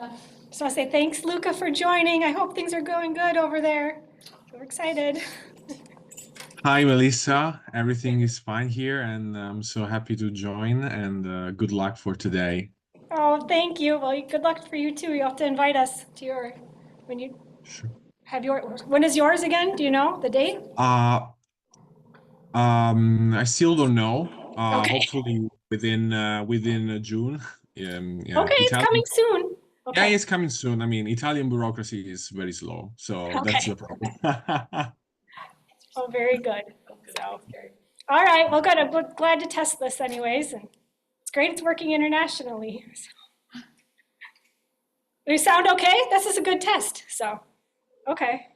Just want to say thanks, Luca, for joining. I hope things are going good over there. We're excited. Hi, Melissa. Everything is fine here, and I'm so happy to join. And good luck for today. Oh, thank you. Well, good luck for you too. You have to invite us to your when you Sure. have your. When is yours again? Do you know the date? Uh, I still don't know. Okay. Hopefully within June. Yeah, Okay, it's coming Italian. soon. Yeah, Okay. it's coming soon. I mean, Italian bureaucracy is very slow, so that's Okay. the problem. Oh, very good. So, all right. Well, good. I'm glad to test this, anyways, and it's great. It's working internationally. Do you sound okay? This is a good test. So, okay.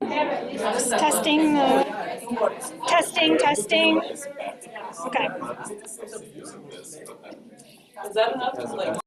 Just testing testing. Okay. Is that enough? Is like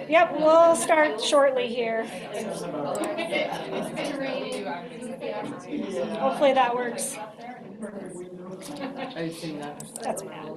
Yep, we'll start shortly here. Hopefully that works. That's bad.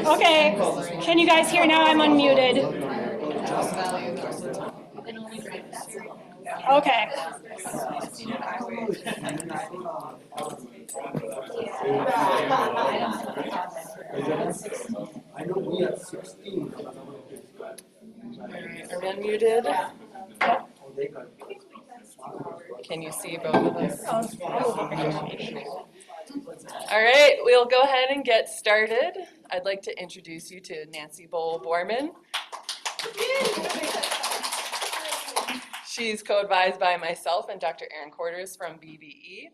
Okay, can you guys hear now? I'm unmuted. Okay. are we unmuted? Can you see both of us? All right, we'll go ahead and get started. I'd like to introduce you to Nancy Bohl Bormann. She's co-advised by myself and Dr. Erin Cortus from BBE.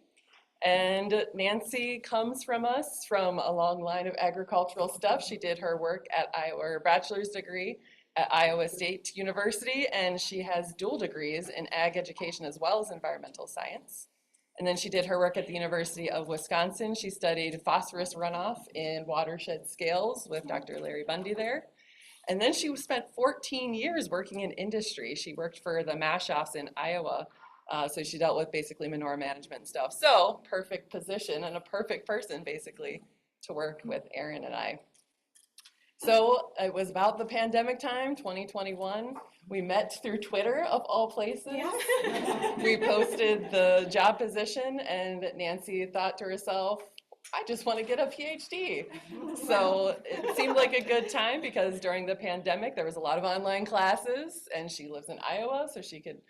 And Nancy comes from us from a long line of agricultural stuff. She did her work at Iowa, her bachelor's degree at Iowa State University, and she has dual degrees in ag education as well as environmental science. And then she did her work at the University of Wisconsin. She studied phosphorus runoff in watershed scales with Dr. Larry Bundy there. And then she spent 14 years working in industry. She worked for the mash offs in Iowa. So she dealt with basically manure management stuff. So perfect position and a perfect person basically to work with Erin and I. So it was about the pandemic time, 2021. We met through Twitter, of all places. Yeah. We posted the job position, and Nancy thought to herself, I just want to get a PhD. So it seemed like a good time because during the pandemic, there was a lot of online classes, and she lives in Iowa, so she could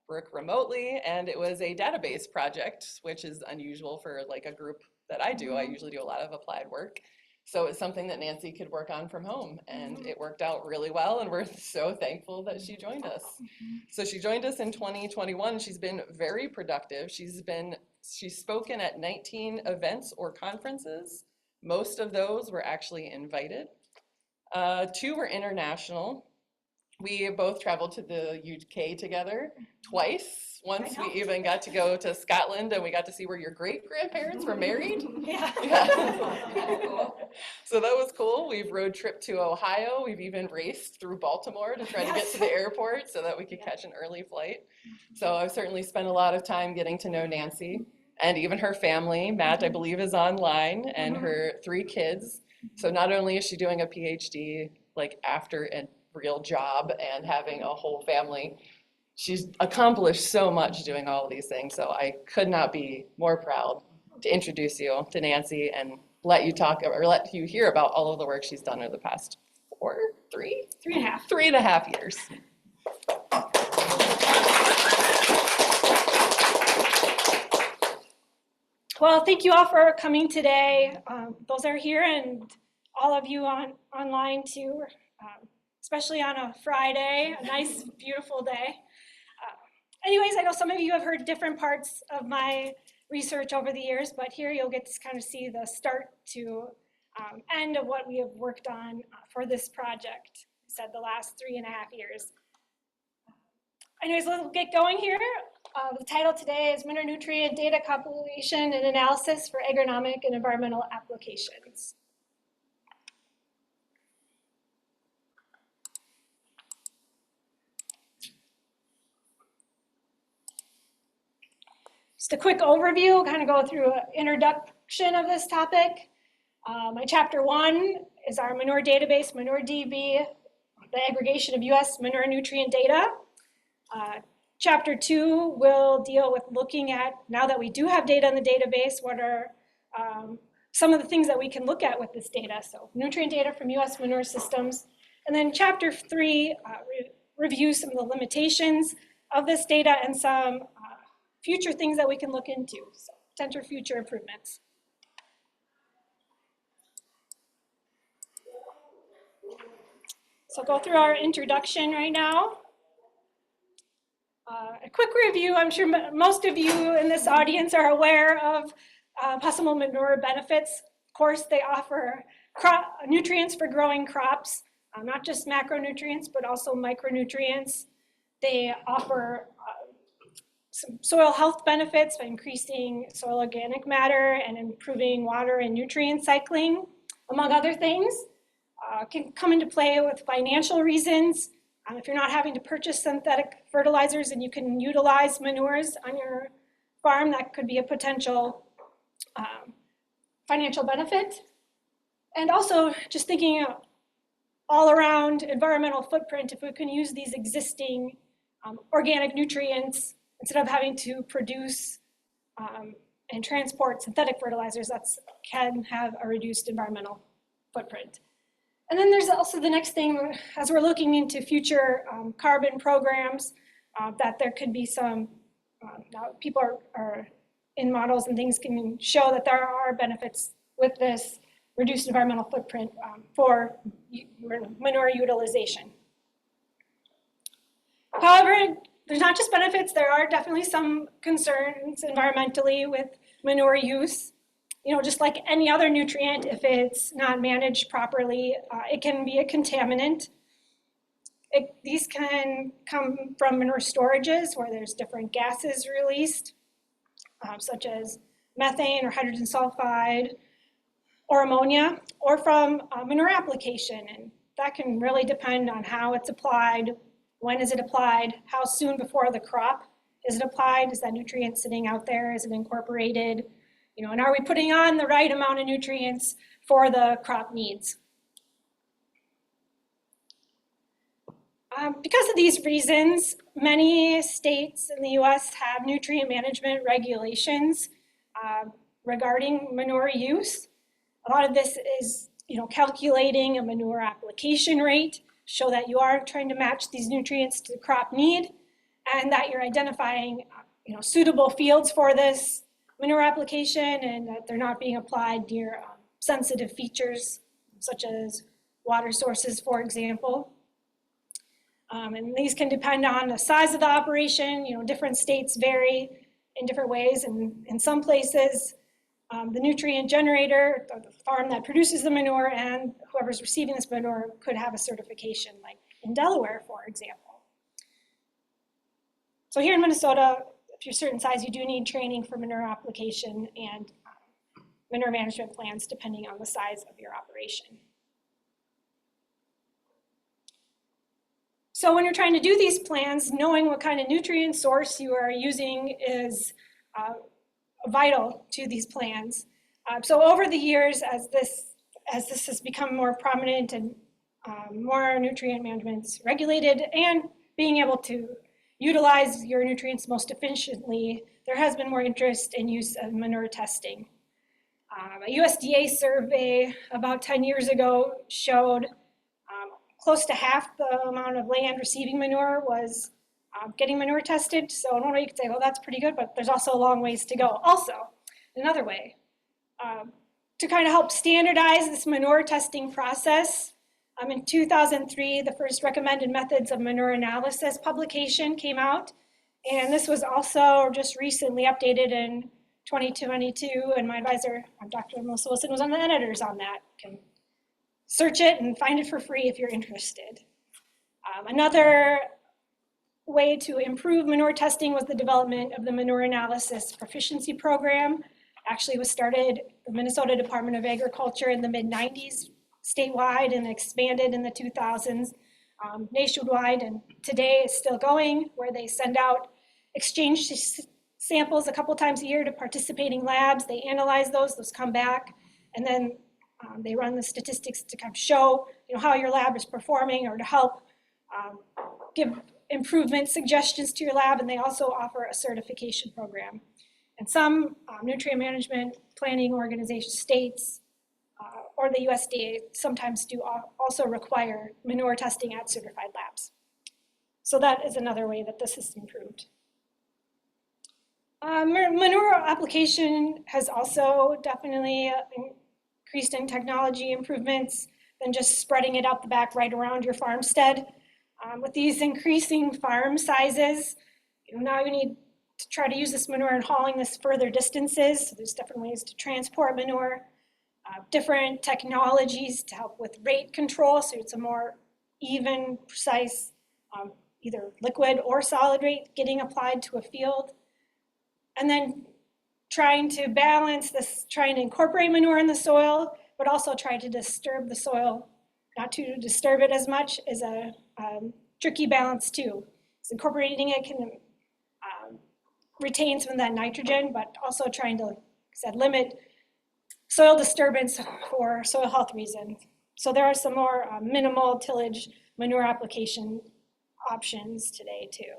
work remotely, and it was a database project, which is unusual for like a group that I do. I usually do a lot of applied work. So it's something that Nancy could work on from home, and it worked out really well, and we're so thankful that she joined us. So she joined us in 2021. She's been very productive. She's spoken at 19 events or conferences. Most of those were actually invited. 2 were international. We both traveled to the UK together twice. Once we even got to go to Scotland, and we got to see where your great-grandparents were married. Yeah. So that was cool. We've road tripped to Ohio. We've even raced through Baltimore to try to get to the airport so that we could catch an early flight. So I've certainly spent a lot of time getting to know Nancy and even her family. Matt, I believe, is online, and her 3 kids. So not only is she doing a PhD like after a real job and having a whole family, she's accomplished so much doing all of these things. So I could not be more proud to introduce you to Nancy and let you hear about all of the work she's done over the past 3.5 years. Well, thank you all for coming today. Those are here, and all of you online too, especially on a Friday, a nice, beautiful day. Anyways, I know some of you have heard different parts of my research over the years, but here you'll get to kind of see the start to end of what we have worked on for this project. I said the last 3.5 years. Anyways, let's get going here. The title today is Manure Nutrient Data Compilation and Analysis for Agronomic and Environmental Applications. Just a quick overview, kind of go through an introduction of this topic. My chapter 1 is our manure database, ManureDB, the aggregation of US manure nutrient data. Chapter 2 will deal with looking at, now that we do have data in the database, what are some of the things that we can look at with this data. So nutrient data from US manure systems. And then chapter 3 reviews some of the limitations of this data and some future things that we can look into, so potential future improvements. So go through our introduction right now. A quick review, I'm sure most of you in this audience are aware of possible manure benefits. Of course, they offer nutrients for growing crops, not just macronutrients, but also micronutrients. They offer some soil health benefits by increasing soil organic matter and improving water and nutrient cycling, among other things. Can come into play with financial reasons. If you're not having to purchase synthetic fertilizers and you can utilize manures on your farm, that could be a potential financial benefit. And also just thinking all around environmental footprint, if we can use these existing organic nutrients instead of having to produce and transport synthetic fertilizers, that can have a reduced environmental footprint. And then there's also the next thing, as we're looking into future carbon programs, that there could be some, now people are in models and things can show that there are benefits with this reduced environmental footprint for manure utilization. However, there's not just benefits, there are definitely some concerns environmentally with manure use. You know, just like any other nutrient, if it's not managed properly, it can be a contaminant. These can come from manure storages where there's different gases released, such as methane or hydrogen sulfide or ammonia, or from manure application. And that can really depend on how it's applied, when is it applied, how soon before the crop is it applied, is that nutrient sitting out there, is it incorporated, and are we putting on the right amount of nutrients for the crop needs? Because of these reasons, many states in the US have nutrient management regulations regarding manure use. A lot of this is, calculating a manure application rate, show that you are trying to match these nutrients to the crop need, and that you're identifying, suitable fields for this manure application, and that they're not being applied near sensitive features, such as water sources, for example. And these can depend on the size of the operation. Different states vary in different ways, and in some places, the nutrient generator, or the farm that produces the manure, and whoever's receiving this manure could have a certification, like in Delaware, for example. So here in Minnesota, if you're a certain size, you do need training for manure application and manure management plans, depending on the size of your operation. So when you're trying to do these plans, knowing what kind of nutrient source you are using is vital to these plans. So over the years, as this has become more prominent and more nutrient management's regulated, and being able to utilize your nutrients most efficiently, there has been more interest in use of manure testing. A USDA survey about 10 years ago showed close to half the amount of land receiving manure was getting manure tested. So in one way you could say, well, that's pretty good, but there's also a long ways to go. Also, another way, to kind of help standardize this manure testing process, in 2003, the first recommended methods of manure analysis publication came out. And this was also just recently updated in 2022. And my advisor, Dr. Melissa Wilson, was on the editors on that. You can search it and find it for free if you're interested. Another way to improve manure testing was the development of the Manure Analysis Proficiency Program. Actually was started the Minnesota Department of Agriculture in the mid-90s statewide and expanded in the 2000s nationwide, and today is still going, where they send out exchange samples a couple times a year to participating labs. They analyze those come back, and then they run the statistics to kind of show how your lab is performing, or to help give improvement suggestions to your lab, and they also offer a certification program. And some nutrient management planning organizations, states, or the USDA sometimes do also require manure testing at certified labs. So that is another way that this is improved. Manure application has also definitely increased in technology improvements than just spreading it out the back right around your farmstead. With these increasing farm sizes, now you need to try to use this manure and hauling this further distances. So there's different ways to transport manure, different technologies to help with rate control, so it's a more even, precise, either liquid or solid rate getting applied to a field. And then trying to balance this, trying to incorporate manure in the soil, but also trying to disturb the soil, not to disturb it as much, is a tricky balance too. So incorporating it can retain some of that nitrogen, but also trying to, like I said, limit soil disturbance for soil health reasons. So there are some more minimal tillage manure application options today too.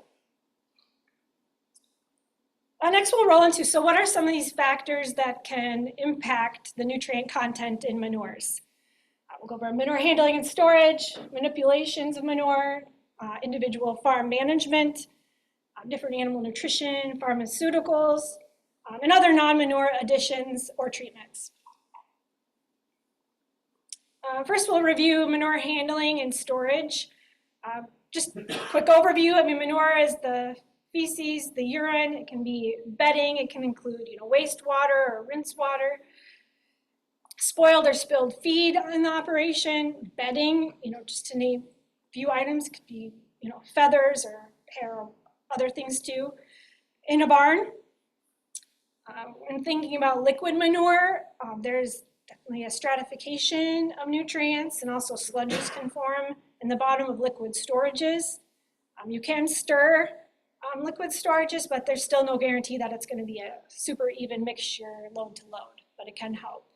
Next we'll roll into, so what are some of these factors that can impact the nutrient content in manures? We'll go over manure handling and storage, manipulations of manure, individual farm management, different animal nutrition, pharmaceuticals, and other non-manure additions or treatments. First, we'll review manure handling and storage. Just a quick overview. Manure is the feces, the urine. It can be bedding. It can include, wastewater or rinse water. Spoiled or spilled feed in the operation, bedding, just to name few items, could be, feathers or hair or other things too. In a barn, when thinking about liquid manure, there's definitely a stratification of nutrients, and also sludges can form in the bottom of liquid storages. You can stir liquid storages, but there's still no guarantee that it's going to be a super even mixture load to load, but it can help.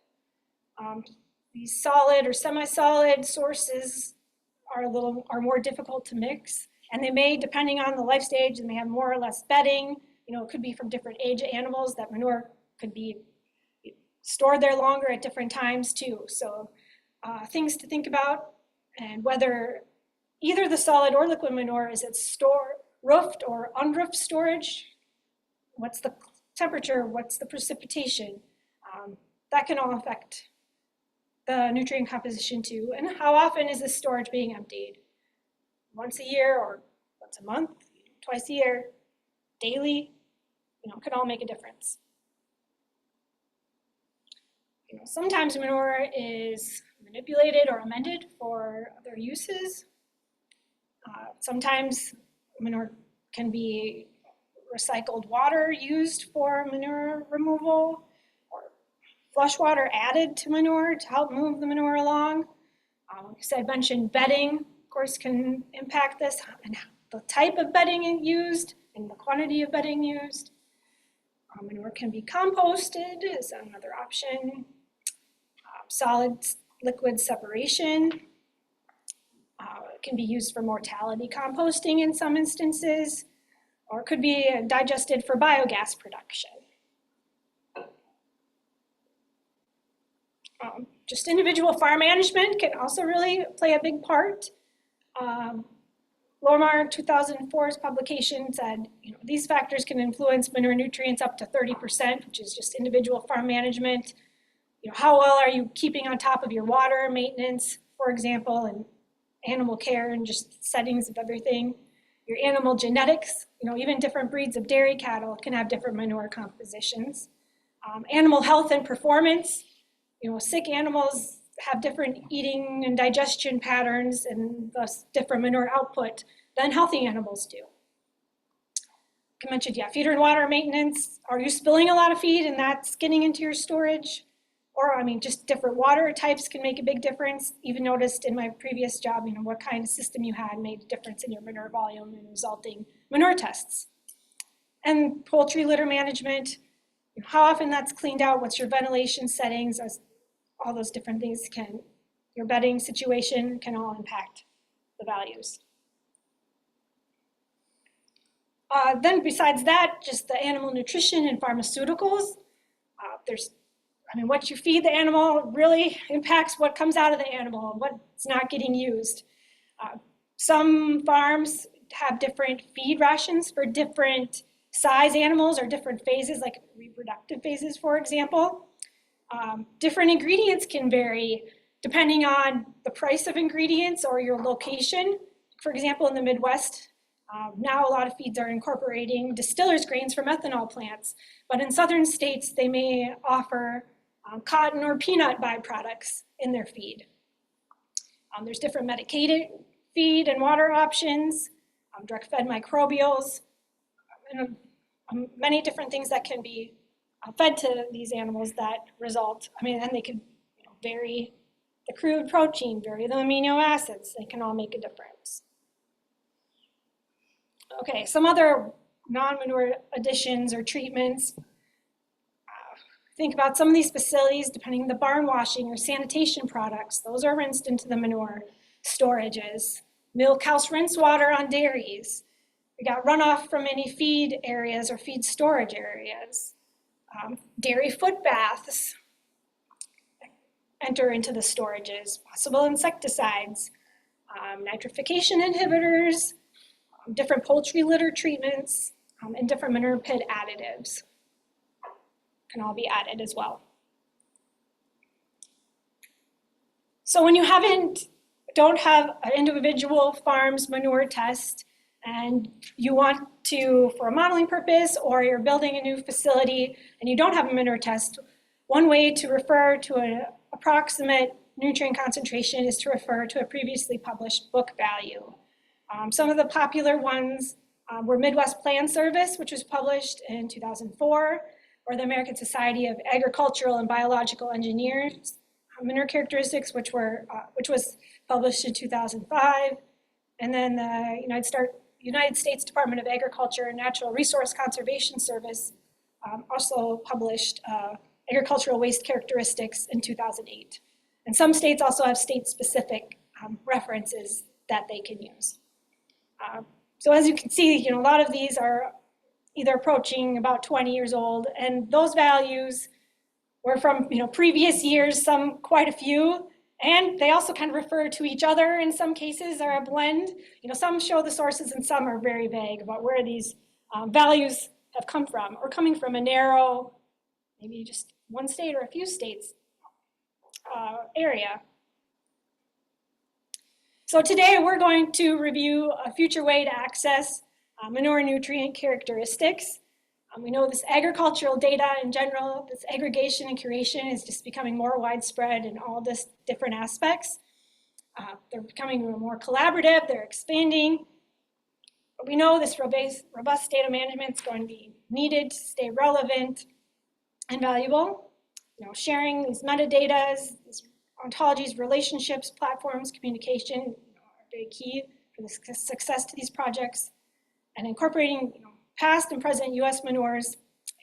These solid or semi-solid sources are more difficult to mix, and they may, depending on the life stage, they may have more or less bedding. It could be from different age of animals. That manure could be stored there longer at different times too. So things to think about, and whether either the solid or liquid manure, is it roofed or unroofed storage? What's the temperature? What's the precipitation? That can all affect the nutrient composition too. And how often is this storage being emptied? Once a year, or once a month, twice a year, daily? Can all make a difference. Sometimes manure is manipulated or amended for other uses. Sometimes manure can be recycled water used for manure removal, or flush water added to manure to help move the manure along. I mentioned bedding, of course, can impact this, and the type of bedding used and the quantity of bedding used. Manure can be composted is another option. Solid liquid separation can be used for mortality composting in some instances, or could be digested for biogas production. Just individual farm management can also really play a big part. Lormar 2004's publication said, these factors can influence manure nutrients up to 30%, which is just individual farm management. How well are you keeping on top of your water maintenance, for example, and animal care and just settings of everything. Your animal genetics, even different breeds of dairy cattle can have different manure compositions. Animal health and performance, sick animals have different eating and digestion patterns and thus different manure output than healthy animals do. I mentioned, feeder and water maintenance. Are you spilling a lot of feed and that's getting into your storage? Or, just different water types can make a big difference. Even noticed in my previous job, what kind of system you had made a difference in your manure volume and resulting manure tests. And poultry litter management, how often that's cleaned out, what's your ventilation settings, all those different things your bedding situation can all impact the values. Then besides that, just the animal nutrition and pharmaceuticals. What you feed the animal really impacts what comes out of the animal and what's not getting used. Some farms have different feed rations for different size animals or different phases, like reproductive phases, for example. Different ingredients can vary depending on the price of ingredients or your location. For example, in the Midwest, now a lot of feeds are incorporating distillers grains from ethanol plants, but in southern states, they may offer cotton or peanut byproducts in their feed. There's different medicated feed and water options, direct-fed microbials, and many different things that can be fed to these animals that result. And they could vary the crude protein, vary the amino acids. They can all make a difference. Okay, some other non-manure additions or treatments. Think about some of these facilities, depending on the barn washing or sanitation products, those are rinsed into the manure storages. Milk house rinse water on dairies. We got runoff from any feed areas or feed storage areas. Dairy foot baths enter into the storages. Possible insecticides, nitrification inhibitors, different poultry litter treatments, and different manure pit additives can all be added as well. So when you don't have an individual farm's manure test and you want to, for a modeling purpose, or you're building a new facility and you don't have a manure test, one way to refer to an approximate nutrient concentration is to refer to a previously published book value. Some of the popular ones were Midwest Plan Service, which was published in 2004, or the American Society of Agricultural and Biological Engineers, Manure Characteristics, which was published in 2005, and then the United States Department of Agriculture and Natural Resource Conservation Service also published Agricultural Waste Characteristics in 2008. And some states also have state-specific references that they can use. So as you can see, a lot of these are either approaching about 20 years old, and those values were from previous years, some quite a few, and they also kind of refer to each other in some cases, are a blend. Some show the sources and some are very vague about where these values have come from, or coming from a narrow, maybe just one state or a few states area. So today we're going to review a future way to access manure nutrient characteristics. We know this agricultural data in general, this aggregation and curation is just becoming more widespread in all this different aspects. They're becoming more collaborative, they're expanding. But we know this robust data management is going to be needed to stay relevant and valuable. Sharing these metadata, these ontologies, relationships, platforms, communication are very key for the success to these projects. And incorporating past and present US manures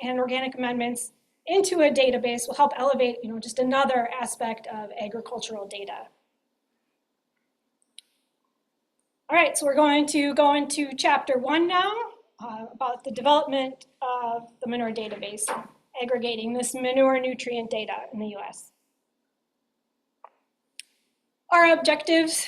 and organic amendments into a database will help elevate just another aspect of agricultural data. All right, so we're going to go into chapter 1 now about the development of the manure database, aggregating this manure nutrient data in the US. Our objectives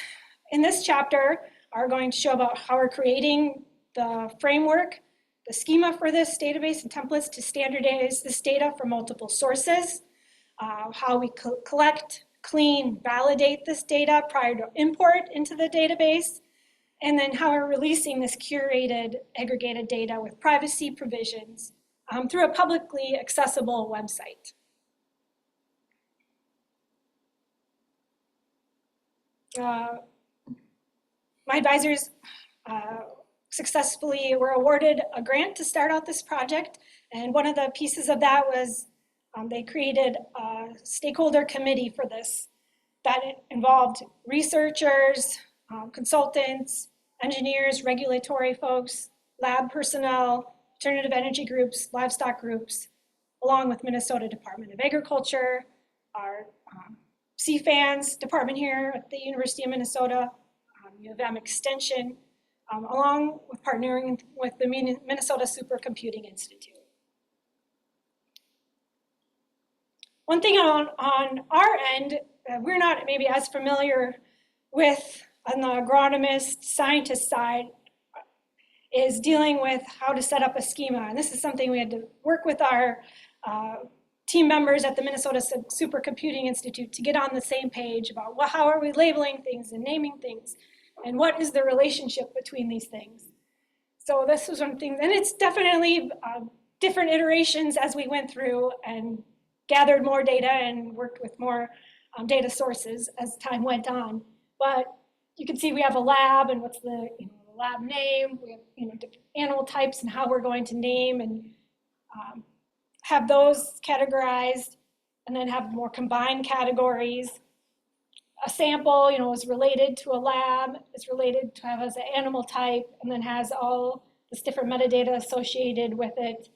in this chapter are going to show about how we're creating the framework, the schema for this database and templates to standardize this data from multiple sources, how we collect, clean, validate this data prior to import into the database, and then how we're releasing this curated, aggregated data with privacy provisions through a publicly accessible website. My advisors successfully were awarded a grant to start out this project, and one of the pieces of that was they created a stakeholder committee for this that involved researchers, consultants, engineers, regulatory folks, lab personnel, alternative energy groups, livestock groups, along with Minnesota Department of Agriculture, our CFANS department here at the University of Minnesota, U of M Extension, along with partnering with the Minnesota Supercomputing Institute. One thing on our end, we're not maybe as familiar with on the agronomist, scientist side, is dealing with how to set up a schema. And this is something we had to work with our team members at the Minnesota Supercomputing Institute to get on the same page about how are we labeling things and naming things, and what is the relationship between these things. So this was one of the things, and it's definitely different iterations as we went through and gathered more data and worked with more data sources as time went on. But you can see we have a lab and what's the lab name, we have different animal types and how we're going to name and have those categorized, and then have more combined categories. A sample, is related to a lab, is related to have as an animal type, and then has all this different metadata associated with it.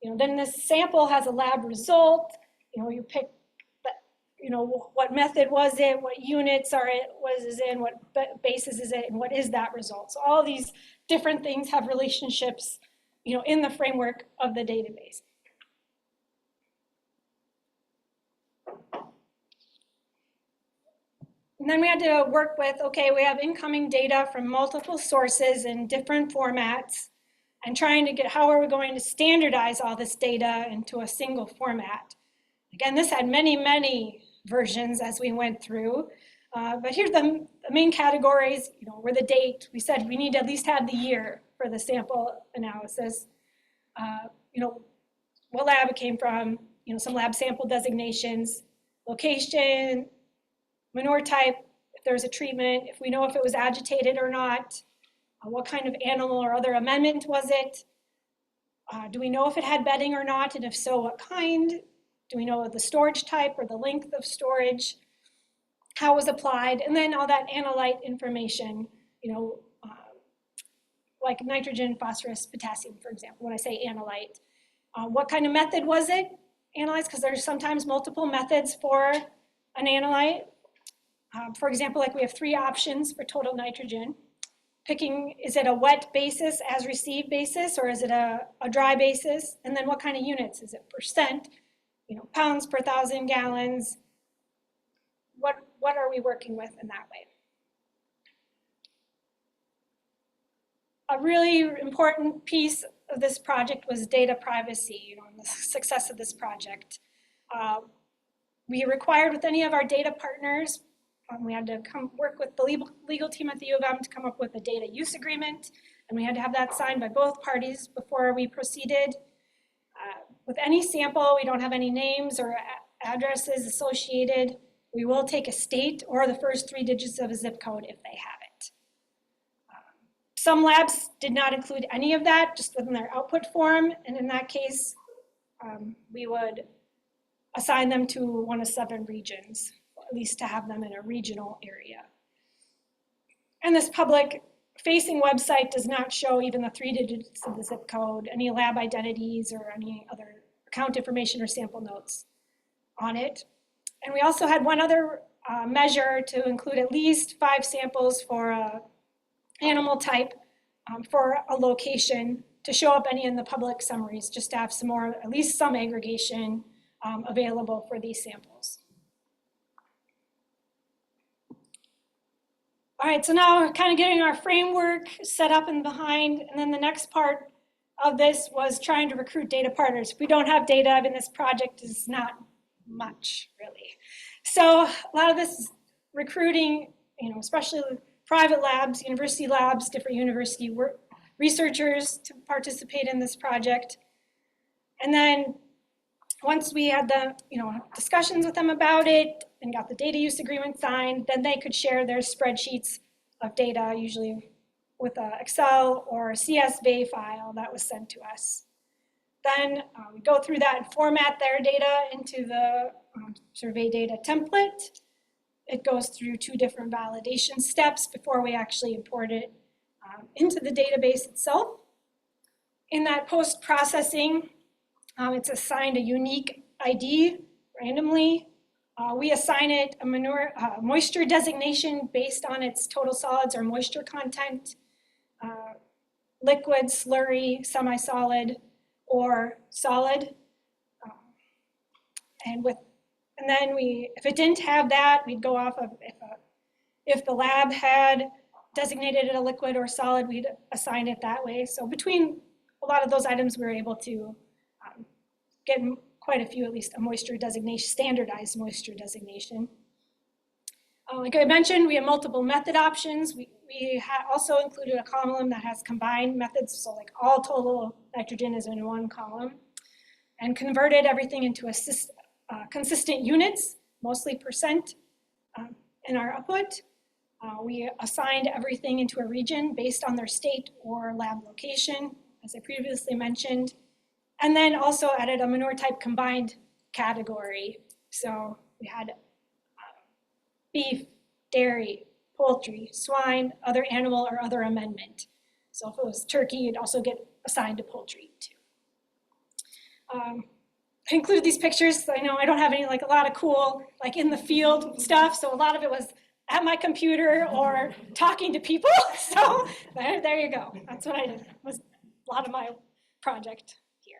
Then this sample has a lab result. You pick what method was it, what units is in, what basis is it, and what is that result. So all these different things have relationships, in the framework of the database. And then we had to work with, okay, we have incoming data from multiple sources in different formats, and trying to get how are we going to standardize all this data into a single format. Again, this had many, many versions as we went through, but here's the main categories, were the date. We said we need to at least have the year for the sample analysis. What lab it came from, some lab sample designations, location, manure type, if there was a treatment, if we know if it was agitated or not, what kind of animal or other amendment was it? Do we know if it had bedding or not, and if so, what kind? Do we know the storage type or the length of storage? How it was applied? And then all that analyte information, like nitrogen, phosphorus, potassium, for example, when I say analyte. What kind of method was it analyzed? Because there's sometimes multiple methods for an analyte. For example, like we have 3 options for total nitrogen. Picking, is it a wet basis, as received basis, or is it a dry basis? And then what kind of units? Is it percent, pounds per 1,000 gallons? What are we working with in that way? A really important piece of this project was data privacy, and the success of this project. We required with any of our data partners, we had to come work with the legal team at the U of M to come up with a data use agreement, and we had to have that signed by both parties before we proceeded. With any sample, we don't have any names or addresses associated. We will take a state or the first 3 digits of a zip code if they have it. Some labs did not include any of that, just within their output form, and in that case, we would assign them to one of 7 regions, at least to have them in a regional area. And this public-facing website does not show even the 3 digits of the zip code, any lab identities, or any other account information or sample notes on it. And we also had one other measure to include at least 5 samples for a animal type for a location to show up any in the public summaries, just to have some more, at least some aggregation available for these samples. All right, so now we're kind of getting our framework set up and behind, and then the next part of this was trying to recruit data partners. If we don't have data, I mean, this project is not much, really. So a lot of this recruiting, especially private labs, university labs, different university researchers to participate in this project. And then once we had the discussions with them about it and got the data use agreement signed, then they could share their spreadsheets of data, usually with an Excel or CSV file that was sent to us. Then we go through that and format their data into the survey data template. It goes through 2 different validation steps before we actually import it into the database itself. In that post-processing, it's assigned a unique ID randomly. We assign it a moisture designation based on its total solids or moisture content, liquid, slurry, semi-solid, or solid. And then if it didn't have that, we'd go off of if the lab had designated it a liquid or solid, we'd assign it that way. So between a lot of those items, we were able to get quite a few, at least a moisture designation, standardized moisture designation. Like I mentioned, we have multiple method options. We also included a column that has combined methods, so like all total nitrogen is in one column, and converted everything into consistent units, mostly percent in our output. We assigned everything into a region based on their state or lab location, as I previously mentioned, and then also added a manure type combined category. So we had beef, dairy, poultry, swine, other animal, or other amendment. So if it was turkey, it'd also get assigned to poultry too. I included these pictures. I know I don't have any a lot of cool in the field stuff, so a lot of it was at my computer or talking to people. So there you go. That's what I did. It was a lot of my project here.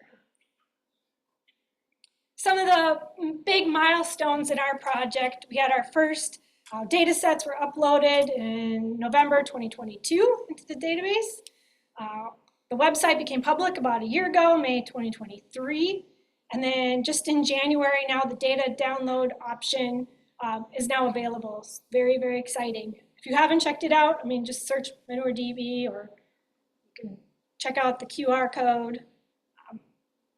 Some of the big milestones in our project, we had our first data sets were uploaded in November 2022 into the database. The website became public about a year ago, May 2023. And then just in January now, the data download option is now available. It's very, very exciting. If you haven't checked it out, just search ManureDB, or you can check out the QR code.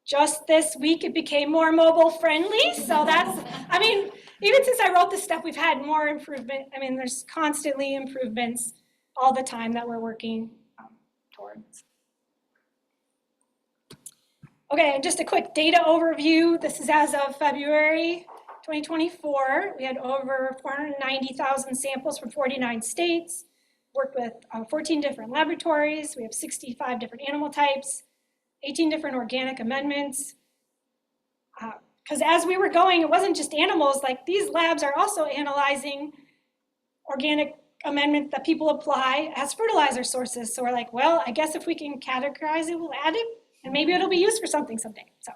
Just this week, it became more mobile friendly. So that's, even since I wrote this stuff, we've had more improvement. I mean, there's constantly improvements all the time that we're working towards. Okay, and just a quick data overview. This is as of February 2024. We had over 490,000 samples from 49 states, worked with 14 different laboratories. We have 65 different animal types, 18 different organic amendments. Because as we were going, it wasn't just animals, like these labs are also analyzing organic amendments that people apply as fertilizer sources. So we're like, well, I guess if we can categorize it, we'll add it, and maybe it'll be used for something someday. So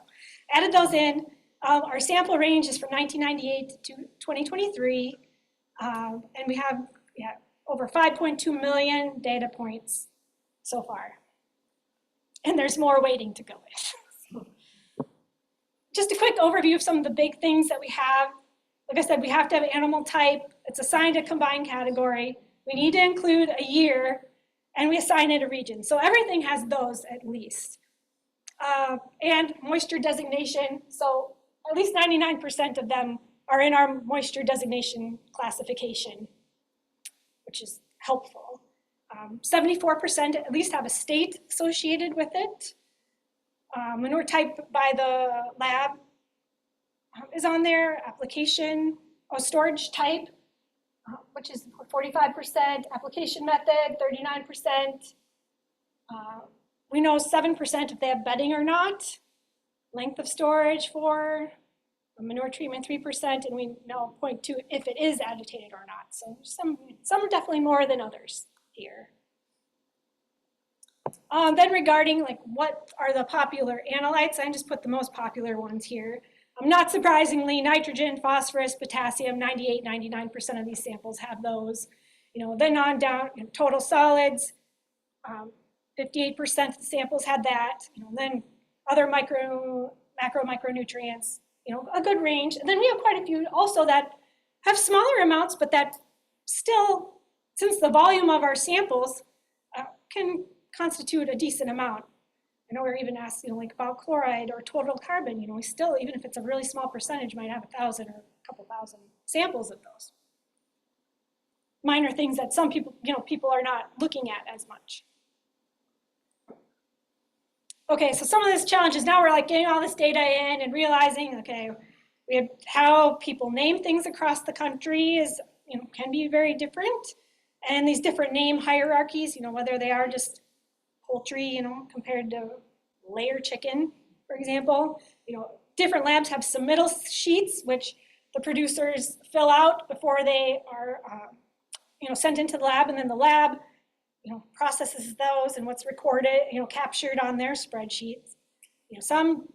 added those in. Our sample range is from 1998 to 2023, and we have over 5.2 million data points so far. And there's more waiting to go in. Just a quick overview of some of the big things that we have. Like I said, we have to have animal type. It's assigned a combined category. We need to include a year, and we assign it a region. So everything has those at least. And moisture designation. So at least 99% of them are in our moisture designation classification, which is helpful. 74% at least have a state associated with it. Manure type by the lab is on there. Application, storage type, which is 45%. Application method, 39%. We know 7% if they have bedding or not. Length of storage 4%. Manure treatment 3%, and we know 0.2 if it is agitated or not. So some are definitely more than others here. Then regarding like what are the popular analytes, I just put the most popular ones here. Not surprisingly, nitrogen, phosphorus, potassium, 98, 99% of these samples have those. Then on down, total solids, 58% of the samples had that. Then other macro micronutrients, a good range. And then we have quite a few also that have smaller amounts, but that still, since the volume of our samples can constitute a decent amount. I know we're even asked, like about chloride or total carbon, we still, even if it's a really small percentage, might have 1,000 or a couple thousand samples of those. Minor things that some people, people are not looking at as much. Okay, so some of these challenges, now we're like getting all this data in and realizing, okay, we have how people name things across the country is, can be very different. And these different name hierarchies, whether they are just poultry, compared to layer chicken, for example. Different labs have submittal sheets, which the producers fill out before they are, sent into the lab, and then the lab, processes those and what's recorded, captured on their spreadsheets. Some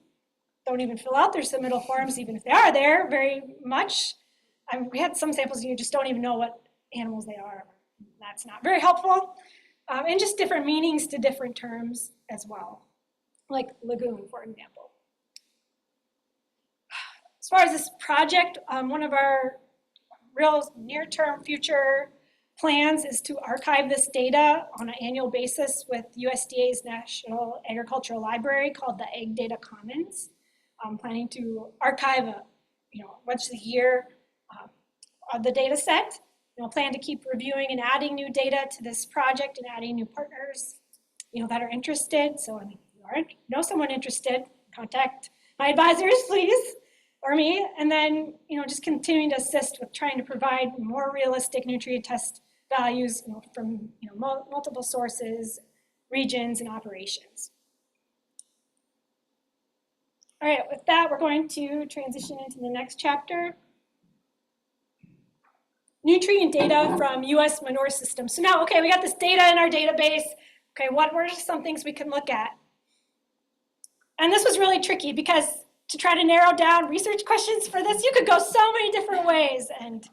don't even fill out their submittal forms, even if they are there very much. We had some samples you just don't even know what animals they are. That's not very helpful. And just different meanings to different terms as well, like lagoon, for example. As far as this project, one of our real near-term future plans is to archive this data on an annual basis with USDA's National Agricultural Library called the Ag Data Commons. I'm planning to archive once a year the data set. Plan to keep reviewing and adding new data to this project and adding new partners, that are interested. So if you know someone interested, contact my advisors, please, or me. And then, just continuing to assist with trying to provide more realistic nutrient test values, from multiple sources, regions, and operations. All right, with that, we're going to transition into the next chapter. Nutrient data from US manure systems. So now, okay, we got this data in our database. Okay, what were some things we can look at? And this was really tricky because to try to narrow down research questions for this, you could go so many different ways. And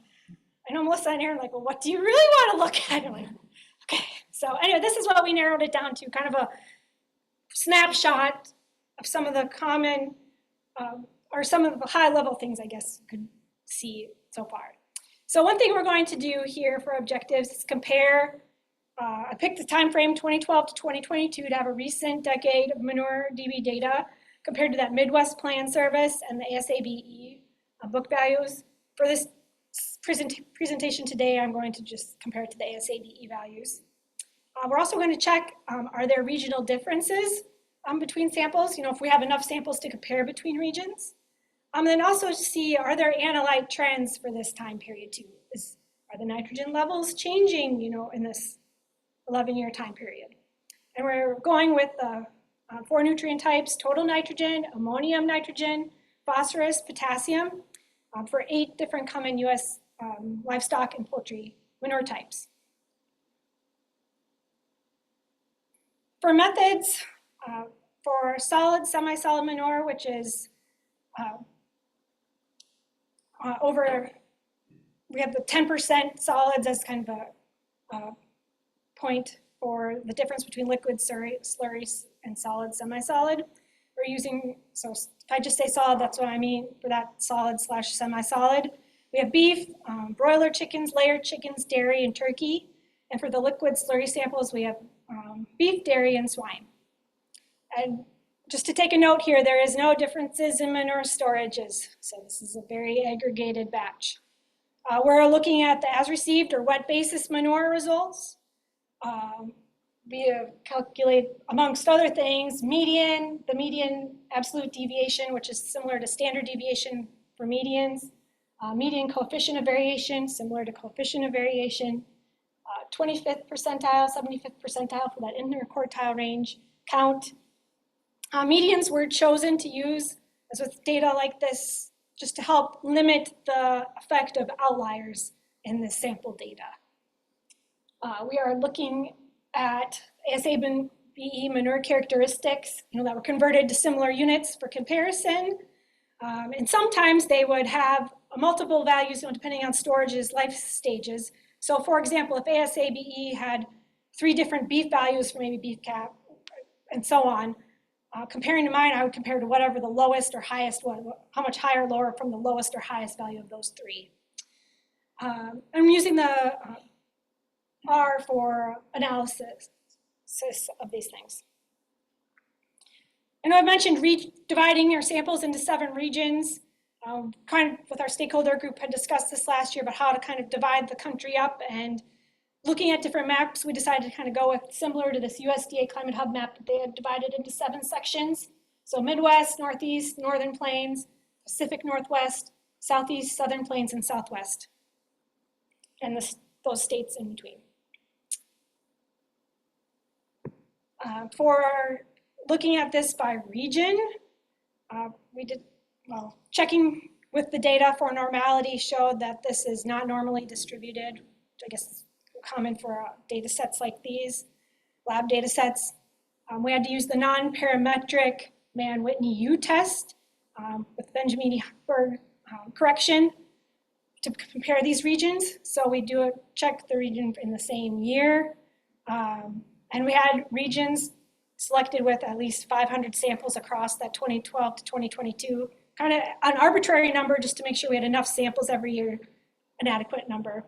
I know Melissa and Erin are like, well, what do you really want to look at? I'm like, okay. So anyway, this is what we narrowed it down to, kind of a snapshot of some of the common, or some of the high level things, I guess, you could see so far. So one thing we're going to do here for objectives is compare, I picked the time frame 2012 to 2022 to have a recent decade of manure DB data compared to that Midwest Plan Service and the ASABE book values. For this presentation today, I'm going to just compare it to the ASABE values. We're also going to check, are there regional differences between samples? If we have enough samples to compare between regions. And then also see, are there analyte trends for this time period too? Are the nitrogen levels changing, in this 11-year time period? And we're going with the 4 nutrient types: total nitrogen, ammonium nitrogen, phosphorus, potassium, for 8 different common US livestock and poultry manure types. For methods, for solid, semi-solid manure, which is we have the 10% solids as kind of a point for the difference between liquid slurries and solid, semi-solid. We're using, so if I just say solid, that's what I mean for that solid/semi-solid. We have beef, broiler chickens, layered chickens, dairy, and turkey. And for the liquid slurry samples, we have beef, dairy, and swine. And just to take a note here, there is no differences in manure storages. So this is a very aggregated batch. We're looking at the as received or wet basis manure results. We calculate, amongst other things, the median absolute deviation, which is similar to standard deviation for medians, median coefficient of variation, similar to coefficient of variation, 25th percentile, 75th percentile for that interquartile range count. Medians were chosen to use, as with data like this, just to help limit the effect of outliers in this sample data. We are looking at ASABE manure characteristics, that were converted to similar units for comparison. And sometimes they would have multiple values, depending on storage's life stages. So for example, if ASABE had 3 different beef values for maybe beef cap and so on, comparing to mine, I would compare to whatever the lowest or highest was, how much higher or lower from the lowest or highest value of those 3. I'm using the R for analysis of these things. I know I mentioned dividing our samples into 7 regions. Kind of with our stakeholder group had discussed this last year about how to kind of divide the country up, and looking at different maps, we decided to kind of go with similar to this USDA Climate Hub map that they had divided into 7 sections. So Midwest, Northeast, Northern Plains, Pacific Northwest, Southeast, Southern Plains, and Southwest, and those states in between. For looking at this by region, we did, checking with the data for normality showed that this is not normally distributed, which I guess is common for data sets like these, lab data sets. We had to use the non-parametric Mann-Whitney U test with Benjamini-Berg correction to compare these regions. So we check the region in the same year. And we had regions selected with at least 500 samples across that 2012 to 2022, kind of an arbitrary number just to make sure we had enough samples every year, an adequate number.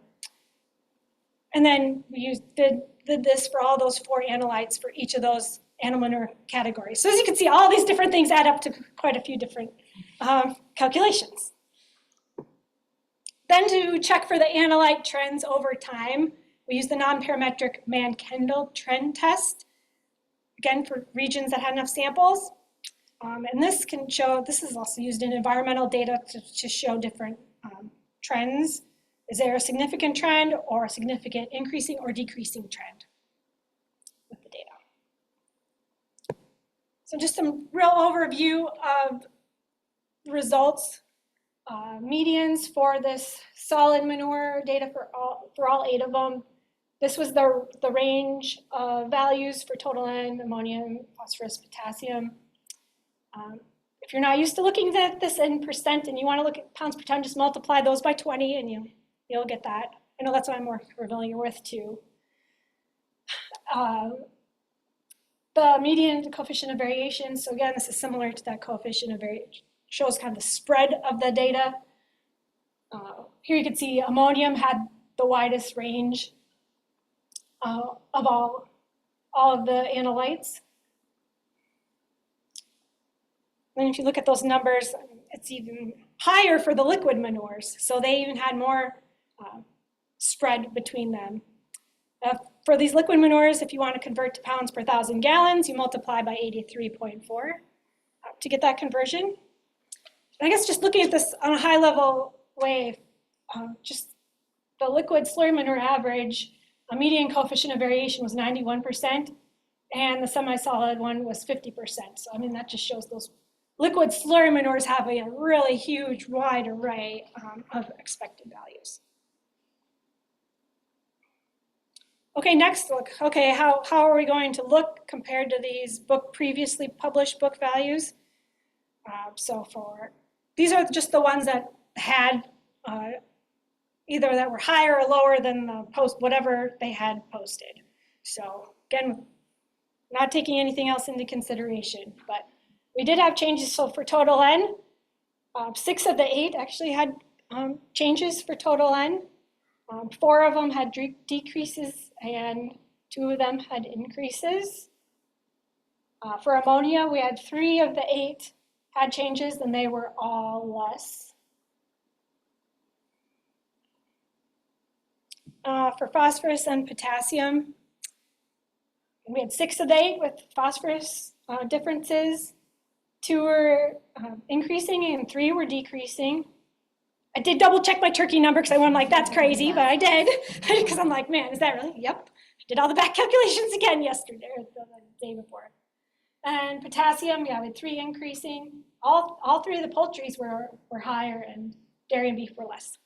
And then we did this for all those 4 analytes for each of those animal manure categories. So as you can see, all these different things add up to quite a few different calculations. Then to check for the analyte trends over time, we use the non-parametric Mann-Kendall trend test, again for regions that had enough samples. And this can show, this is also used in environmental data to show different trends. Is there a significant trend or a significant increasing or decreasing trend with the data? So just some real overview of results. Medians for this solid manure data for all 8 of them. This was the range of values for total N, ammonium, phosphorus, potassium. If you're not used to looking at this in percent and you want to look at pounds per ton, just multiply those by 20 and you'll get that. I know that's what I'm more familiar with too. The median coefficient of variation, so again, this is similar to that coefficient of variation, shows kind of the spread of the data. Here you can see ammonium had the widest range of all of the analytes. Then if you look at those numbers, it's even higher for the liquid manures. So they even had more spread between them. For these liquid manures, if you want to convert to pounds per 1,000 gallons, you multiply by 83.4 to get that conversion. And I guess just looking at this on a high level way, just the liquid slurry manure average, a median coefficient of variation was 91%, and the semi-solid one was 50%. So I mean, that just shows those liquid slurry manures have a really huge, wide array of expected values. Okay, next look. Okay, how are we going to look compared to these previously published book values? These are just the ones that had either that were higher or lower than the whatever they had posted. So again, not taking anything else into consideration, but we did have changes. So for total N, 6 of the 8 actually had changes for total N. 4 of them had decreases and 2 of them had increases. For ammonia, we had 3 of the 8 had changes, and they were all less. For phosphorus and potassium, we had 6 of the 8 with phosphorus differences. 2 were increasing and 3 were decreasing. I did double check my turkey number because I'm like, that's crazy, but I did. Because I'm like, man, is that really? Yep. I did all the back calculations again yesterday, or the day before. And potassium, yeah, we had 3 increasing. All 3 of the poultries were higher, and dairy and beef were less.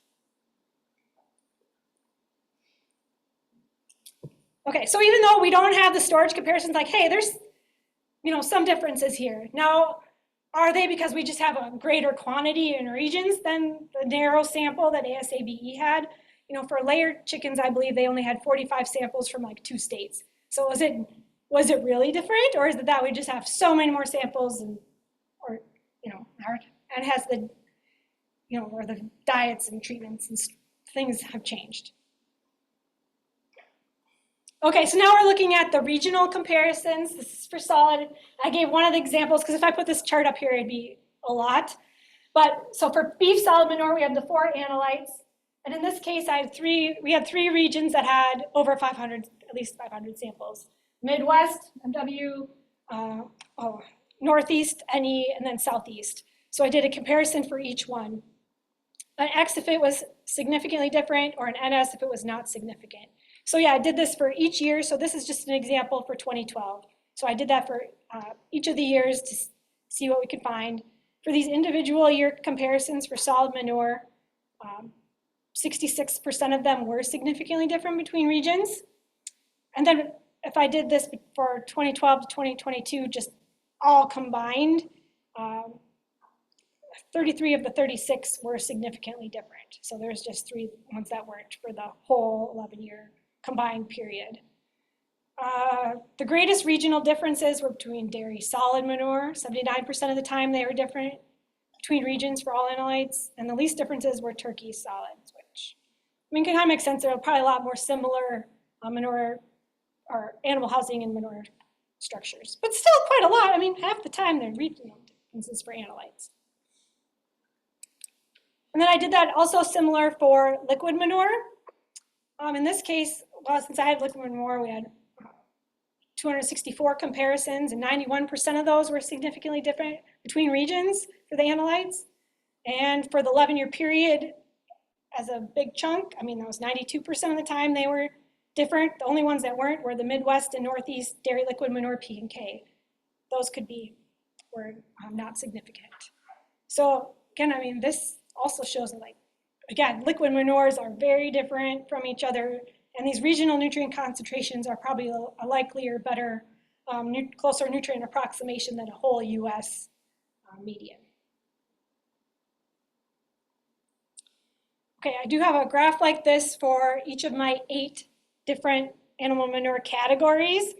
Okay, so even though we don't have the storage comparisons, like, hey, there's, some differences here. Now, are they because we just have a greater quantity in regions than the narrow sample that ASABE had? For layered chickens, I believe they only had 45 samples from like 2 states. So was it really different, or is it that we just have so many more samples and has the, or the diets and treatments and things have changed? Okay, so now we're looking at the regional comparisons. This is for solid. I gave one of the examples because if I put this chart up here, it'd be a lot. But so for beef solid manure, we have the 4 analytes. And in this case, we had 3 regions that had over 500, at least 500 samples. Midwest, MW, Northeast, NE, and then Southeast. So I did a comparison for each one. An X if it was significantly different, or an NS if it was not significant. So yeah, I did this for each year. So this is just an example for 2012. So I did that for each of the years to see what we could find. For these individual year comparisons for solid manure, 66% of them were significantly different between regions. And then if I did this for 2012 to 2022, just all combined, 33 of the 36 were significantly different. So there's just 3 ones that weren't for the whole 11-year combined period. The greatest regional differences were between dairy solid manure. 79% of the time they were different between regions for all analytes, and the least differences were turkey solids, which can kind of make sense. There are probably a lot more similar manure or animal housing and manure structures, but still quite a lot. Half the time they're regional differences for analytes. And then I did that also similar for liquid manure. In this case, since I had liquid manure, we had 264 comparisons, and 91% of those were significantly different between regions for the analytes. And for the 11-year period, as a big chunk, that was 92% of the time they were different. The only ones that weren't were the Midwest and Northeast dairy liquid manure P and K. Those were not significant. So again, this also shows that, again, liquid manures are very different from each other, and these regional nutrient concentrations are probably a likelier, better, closer nutrient approximation than a whole US median. Okay, I do have a graph like this for each of my 8 different animal manure categories.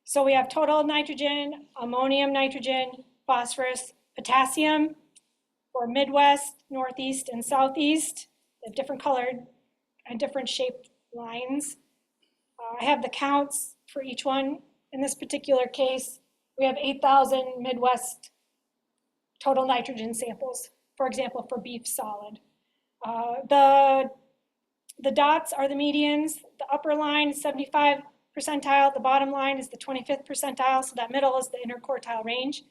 So we have total nitrogen, ammonium nitrogen, phosphorus, potassium for Midwest, Northeast, and Southeast. They're different colored and different shaped lines. I have the counts for each one. In this particular case, we have 8,000 Midwest total nitrogen samples, for example, for beef solid. The dots are the medians. The upper line is 75 percentile. The bottom line is the 25th percentile. So that middle is the interquartile range,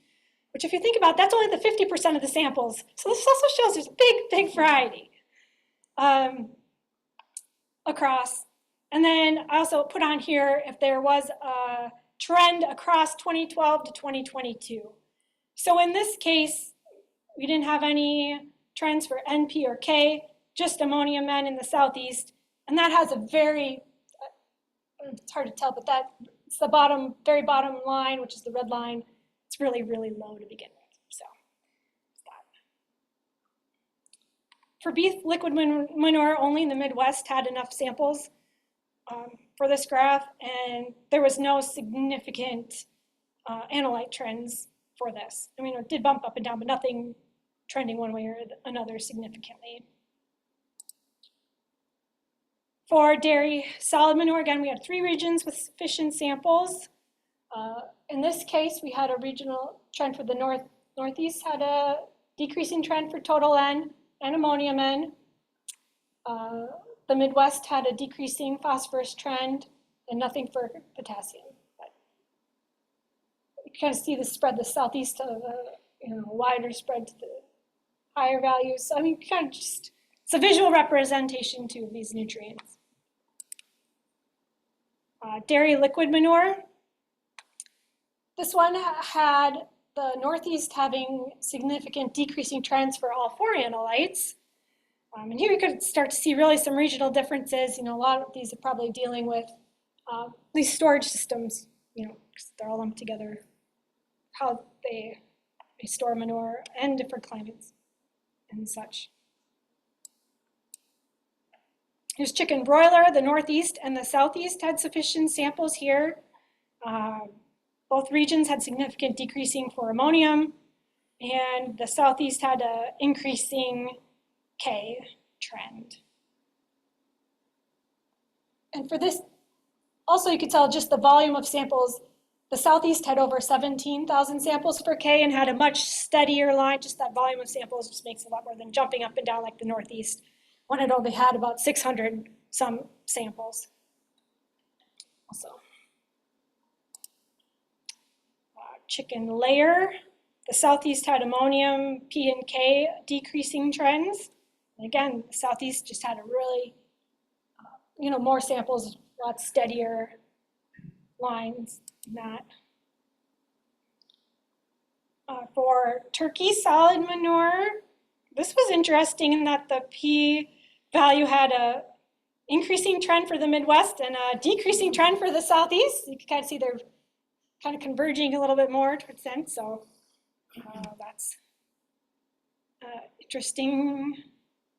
which if you think about, that's only the 50% of the samples. So this also shows there's a big variety across. And then I also put on here if there was a trend across 2012 to 2022. So in this case, we didn't have any trends for NP or K, just ammonium N in the southeast. And that has a very, it's hard to tell, but it's the bottom, very bottom line, which is the red line. It's really, really low to begin with. So for beef liquid manure, only in the Midwest had enough samples for this graph, and there was no significant analyte trends for this. I mean, it did bump up and down, but nothing trending one way or another significantly. For dairy solid manure, again, we had 3 regions with sufficient samples. In this case, we had a regional trend for the northeast, had a decreasing trend for total N and ammonium N. The Midwest had a decreasing phosphorus trend and nothing for potassium. But you kind of see the spread, the southeast of a wider spread to the higher values. So I mean, kind of just, it's a visual representation too of these nutrients. Dairy liquid manure. This one had the northeast having significant decreasing trends for all 4 analytes. And here you could start to see really some regional differences. A lot of these are probably dealing with these storage systems, because they're all lumped together, how they store manure and different climates and such. Here's chicken broiler. The northeast and the southeast had sufficient samples here. Both regions had significant decreasing for ammonium, and the southeast had an increasing K trend. And for this, also you could tell just the volume of samples. The southeast had over 17,000 samples for K and had a much steadier line. Just that volume of samples just makes a lot more than jumping up and down like the northeast, when it only had about 600 some samples. Also, chicken layer. The southeast had ammonium, P and K decreasing trends. And again, the southeast just had a really, more samples, a lot steadier lines than that. For turkey solid manure, this was interesting in that the P value had a increasing trend for the Midwest and a decreasing trend for the southeast. You can kind of see they're kind of converging a little bit more towards them. So that's interesting.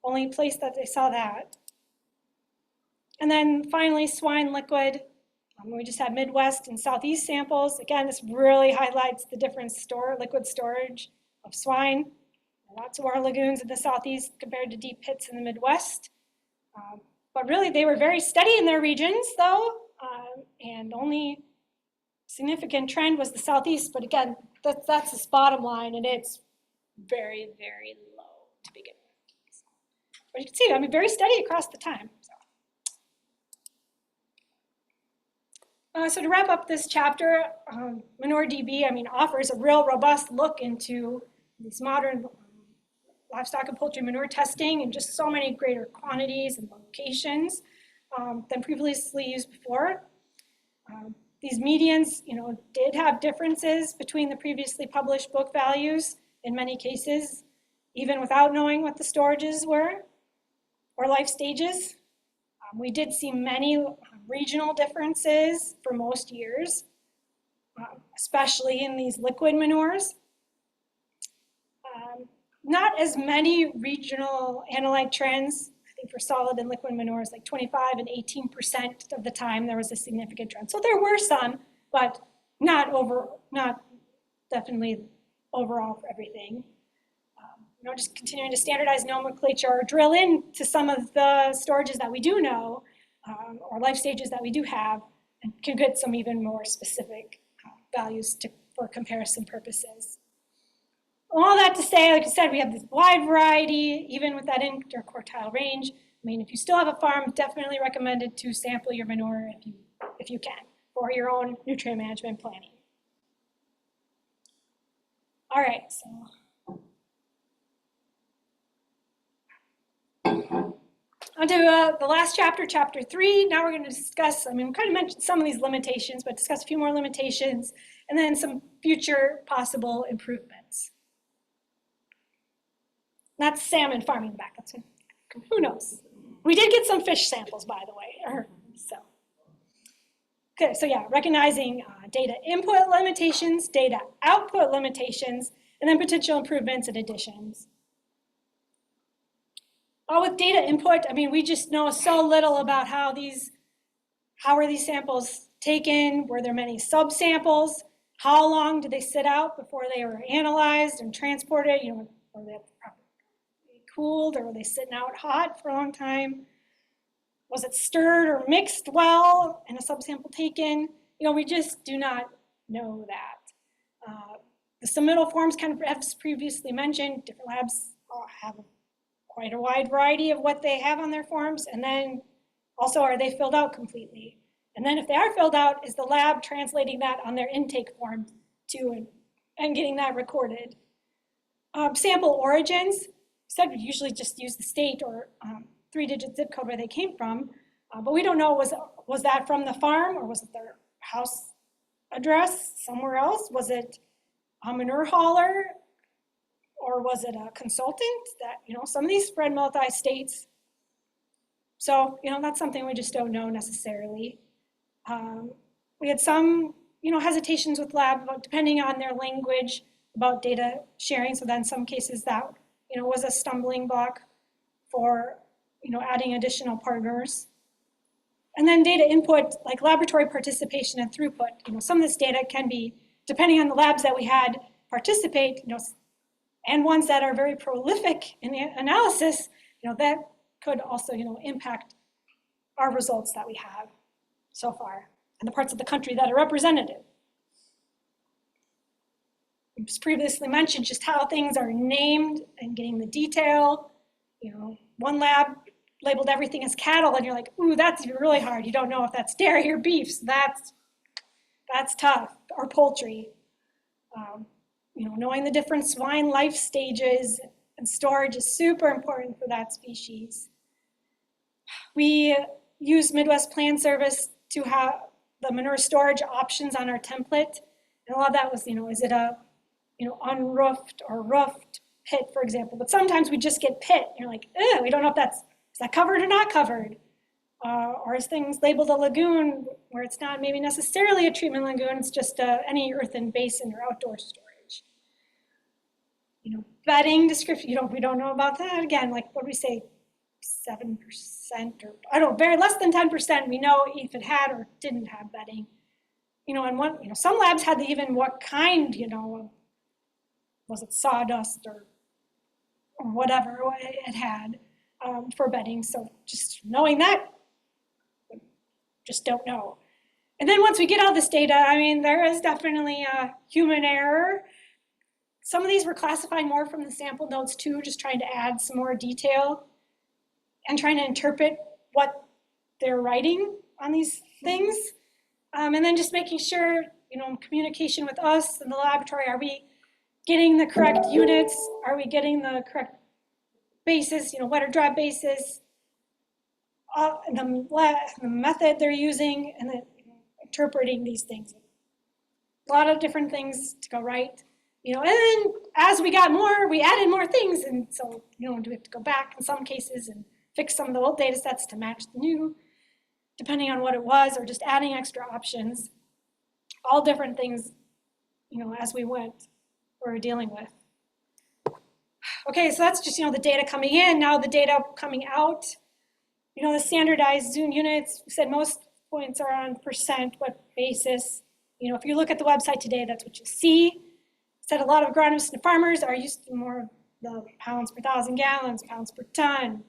Only place that they saw that. And then finally, swine liquid. We just had Midwest and Southeast samples. Again, this really highlights the different liquid storage of swine. Lots of water lagoons in the Southeast compared to deep pits in the Midwest. But really, they were very steady in their regions, though, and only significant trend was the Southeast. But again, that's this bottom line, and it's very, very low to begin with. But you can see, I mean, very steady across the time. So to wrap up this chapter, ManureDB, offers a real robust look into these modern livestock and poultry manure testing in just so many greater quantities and locations than previously used before. These medians, did have differences between the previously published book values in many cases, even without knowing what the storages were or life stages. We did see many regional differences for most years, especially in these liquid manures. Not as many regional analyte trends. I think for solid and liquid manures, like 25 and 18% of the time there was a significant trend. So there were some, but not definitely overall for everything. Just continuing to standardize nomenclature or drill into some of the storages that we do know or life stages that we do have, and can get some even more specific values for comparison purposes. All that to say, like I said, we have this wide variety, even with that interquartile range. I mean, if you still have a farm, definitely recommended to sample your manure if you can for your own nutrient management planning. All right, so on to the last chapter, chapter 3. Now we're going to discuss, we kind of mentioned some of these limitations, but discuss a few more limitations and then some future possible improvements. That's salmon farming back. That's who knows? We did get some fish samples, by the way. Okay, so yeah, recognizing data input limitations, data output limitations, and then potential improvements and additions. With data input, we just know so little about how were these samples taken? Were there many subsamples? How long did they sit out before they were analyzed and transported? Were they properly cooled, or were they sitting out hot for a long time? Was it stirred or mixed well and a subsample taken? We just do not know that. The submittal forms, kind of as previously mentioned, different labs have quite a wide variety of what they have on their forms. And then also, are they filled out completely? And then if they are filled out, is the lab translating that on their intake form too and getting that recorded? Sample origins, instead we usually just use the state or 3-digit zip code where they came from, but we don't know, was that from the farm, or was it their house address somewhere else? Was it a manure hauler, or was it a consultant? That, some of these spread multi-states. So, that's something we just don't know necessarily. We had some, hesitations with lab, depending on their language, about data sharing. So then in some cases that, was a stumbling block for, adding additional partners. And then data input, like laboratory participation and throughput. Some of this data can be, depending on the labs that we had participate, and ones that are very prolific in the analysis, that could also, impact our results that we have so far and the parts of the country that are representative. It was previously mentioned just how things are named and getting the detail. One lab labeled everything as cattle, and you're like, ooh, that's really hard. You don't know if that's dairy or beef, so that's tough, or poultry. Knowing the different swine life stages and storage is super important for that species. We use Midwest Plant Service to have the manure storage options on our template. And a lot of that was, is it a, unroofed or roofed pit, for example. But sometimes we just get pit. You're like, we don't know if is that covered or not covered? Or is things labeled a lagoon where it's not maybe necessarily a treatment lagoon, it's just any earthen basin or outdoor storage. Bedding description, we don't know about that. Again, like what do we say, 7% or, I don't know, very less than 10%, we know if it had or didn't have bedding. And some labs had even what kind, was it sawdust or whatever it had for bedding. So just knowing that, just don't know. And then once we get all this data, there is definitely a human error. Some of these we're classifying more from the sample notes too, just trying to add some more detail and trying to interpret what they're writing on these things. And then just making sure, in communication with us in the laboratory, are we getting the correct units? Are we getting the correct basis, wet or dry basis? The method they're using, and then interpreting these things. A lot of different things to go right. And then as we got more, we added more things. And so, do we have to go back in some cases and fix some of the old data sets to match the new, depending on what it was, or just adding extra options. All different things, as we went, we're dealing with. Okay, so that's just, the data coming in. Now the data coming out. The standardized Zune units, we said most points are on percent, what basis. If you look at the website today, that's what you see. Said a lot of agronomists and farmers are used to more of the pounds per 1,000 gallons, pounds per ton.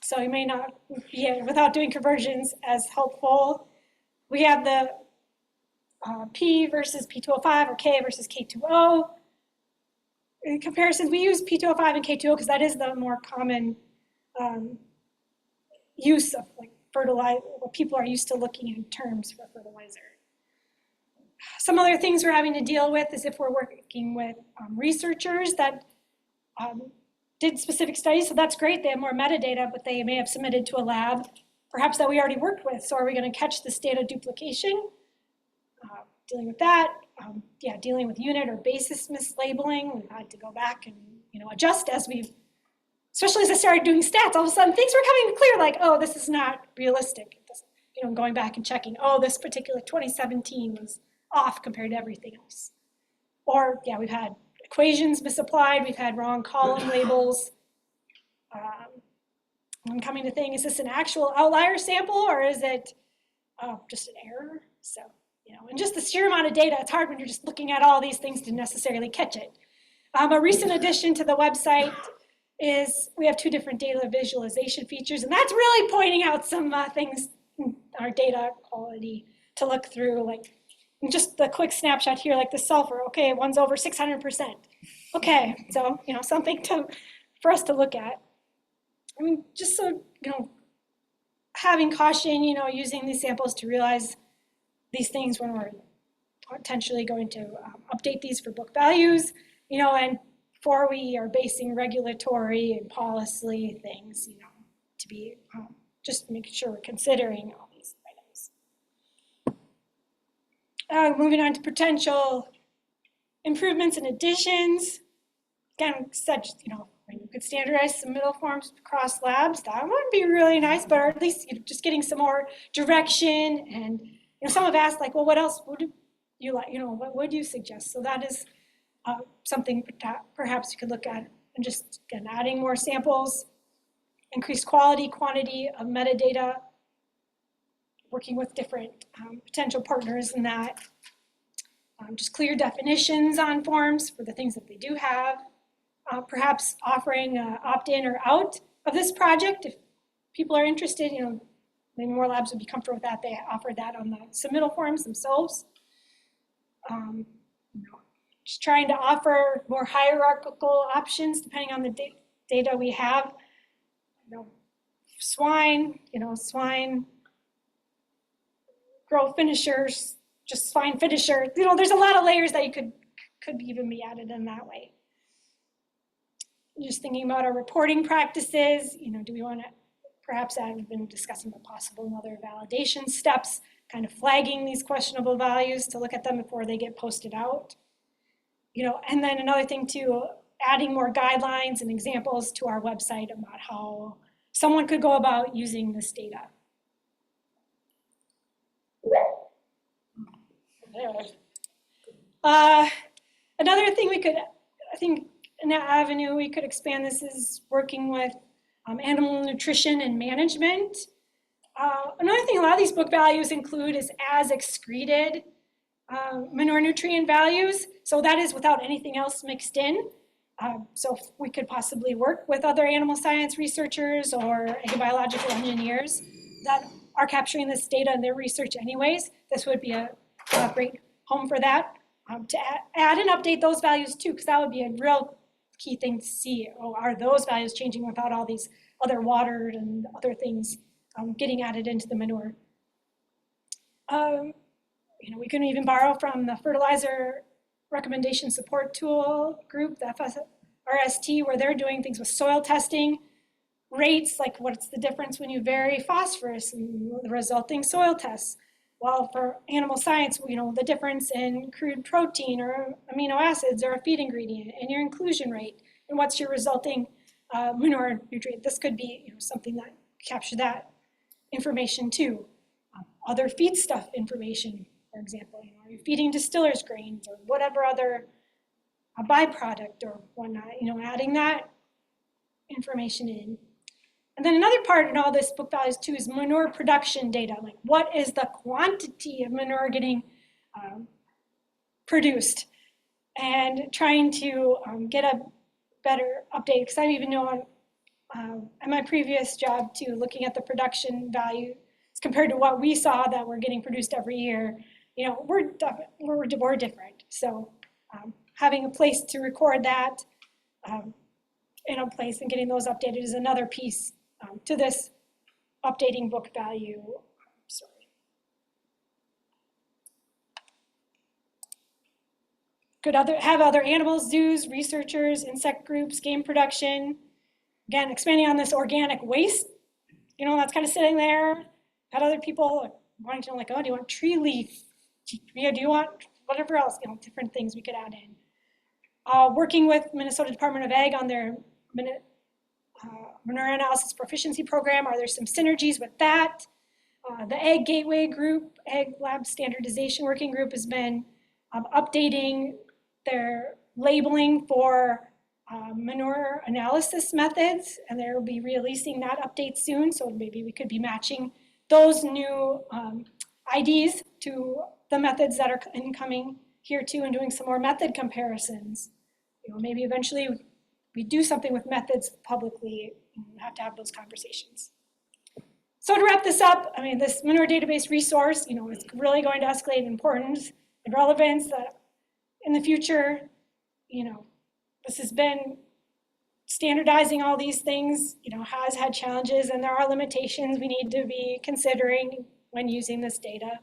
So you may not be, without doing conversions, as helpful. We have the P versus P2O5 or K versus K2O. In comparisons, we use P2O5 and K2O because that is the more common use of like fertilizer, what people are used to looking in terms for fertilizer. Some other things we're having to deal with is if we're working with researchers that did specific studies, so that's great, they have more metadata, but they may have submitted to a lab, perhaps that we already worked with, so are we going to catch this data duplication? Dealing with that, dealing with unit or basis mislabeling, we've had to go back and adjust as we've, especially as I started doing stats, all of a sudden things were coming clear, like, oh, this is not realistic. Going back and checking, oh, this particular 2017 was off compared to everything else. Or, we've had equations misapplied, we've had wrong column labels. I'm coming to think, is this an actual outlier sample or is it just an error? So, and just the sheer amount of data, it's hard when you're just looking at all these things to necessarily catch it. A recent addition to the website is we have 2 different data visualization features, and that's really pointing out some things in our data quality to look through, like just the quick snapshot here, like the sulfur, okay, one's over 600%. Okay, so, something for us to look at. I mean, just so, having caution, using these samples to realize these things when we're potentially going to update these for book values, and before we are basing regulatory and policy things, to be just making sure we're considering all these items. Moving on to potential improvements and additions. Again, such, when you could standardize submittal forms across labs, that would be really nice, but at least just getting some more direction. And some have asked, like, well, what else would you like? What would you suggest? So that is something that perhaps you could look at, and just again adding more samples, increased quality, quantity of metadata, working with different potential partners in that. Just clear definitions on forms for the things that they do have. Perhaps offering opt-in or out of this project if people are interested. Maybe more labs would be comfortable with that. They offer that on the submittal forms themselves. Just trying to offer more hierarchical options depending on the data we have. Swine, swine grow finishers, just swine finisher. There's a lot of layers that you could even be added in that way. Just thinking about our reporting practices, do we want to perhaps add, we've been discussing the possible and other validation steps, kind of flagging these questionable values to look at them before they get posted out. And then another thing too, adding more guidelines and examples to our website about how someone could go about using this data. Another thing we could, I think, an avenue we could expand this is working with animal nutrition and management. Another thing a lot of these book values include is as excreted manure nutrient values. So that is without anything else mixed in. So if we could possibly work with other animal science researchers or biological engineers that are capturing this data in their research anyways, this would be a great home for that. To add and update those values too, because that would be a real key thing to see. Oh, are those values changing without all these other water and other things getting added into the manure? We can even borrow from the fertilizer recommendation support tool group, the FSRST, where they're doing things with soil testing rates, like what's the difference when you vary phosphorus and the resulting soil tests. While for animal science, the difference in crude protein or amino acids or a feed ingredient and your inclusion rate and what's your resulting manure nutrient. This could be something that capture that information too. Other feedstuff information, for example, are you feeding distillers grains or whatever other byproduct or whatnot, adding that information in. And then another part in all this book values too is manure production data. Like what is the quantity of manure getting produced? And trying to get a better update, because I even know at my previous job too, looking at the production value compared to what we saw that we're getting produced every year, you know, we're different. So having a place to record that in a place and getting those updated is another piece to this updating book value. Sorry. Could have other animals, zoos, researchers, insect groups, game production. Again, expanding on this organic waste, you know, that's kind of sitting there. Had other people wanting to know, like, oh, do you want tree leaf? Do you want whatever else, you know, different things we could add in. Working with Minnesota Department of Ag on their manure analysis proficiency program. Are there some synergies with that? The Ag Gateway Group, Ag Lab Standardization Working Group has been updating their labeling for manure analysis methods, and they'll be releasing that update soon, so maybe we could be matching those new IDs to the methods that are incoming here too, and doing some more method comparisons. You know, maybe eventually we do something with methods publicly, and we have to have those conversations. So to wrap this up, I mean, this manure database resource, you know, it's really going to escalate in importance and relevance that in the future, you know, this has been standardizing all these things, you know, has had challenges, and there are limitations we need to be considering when using this data.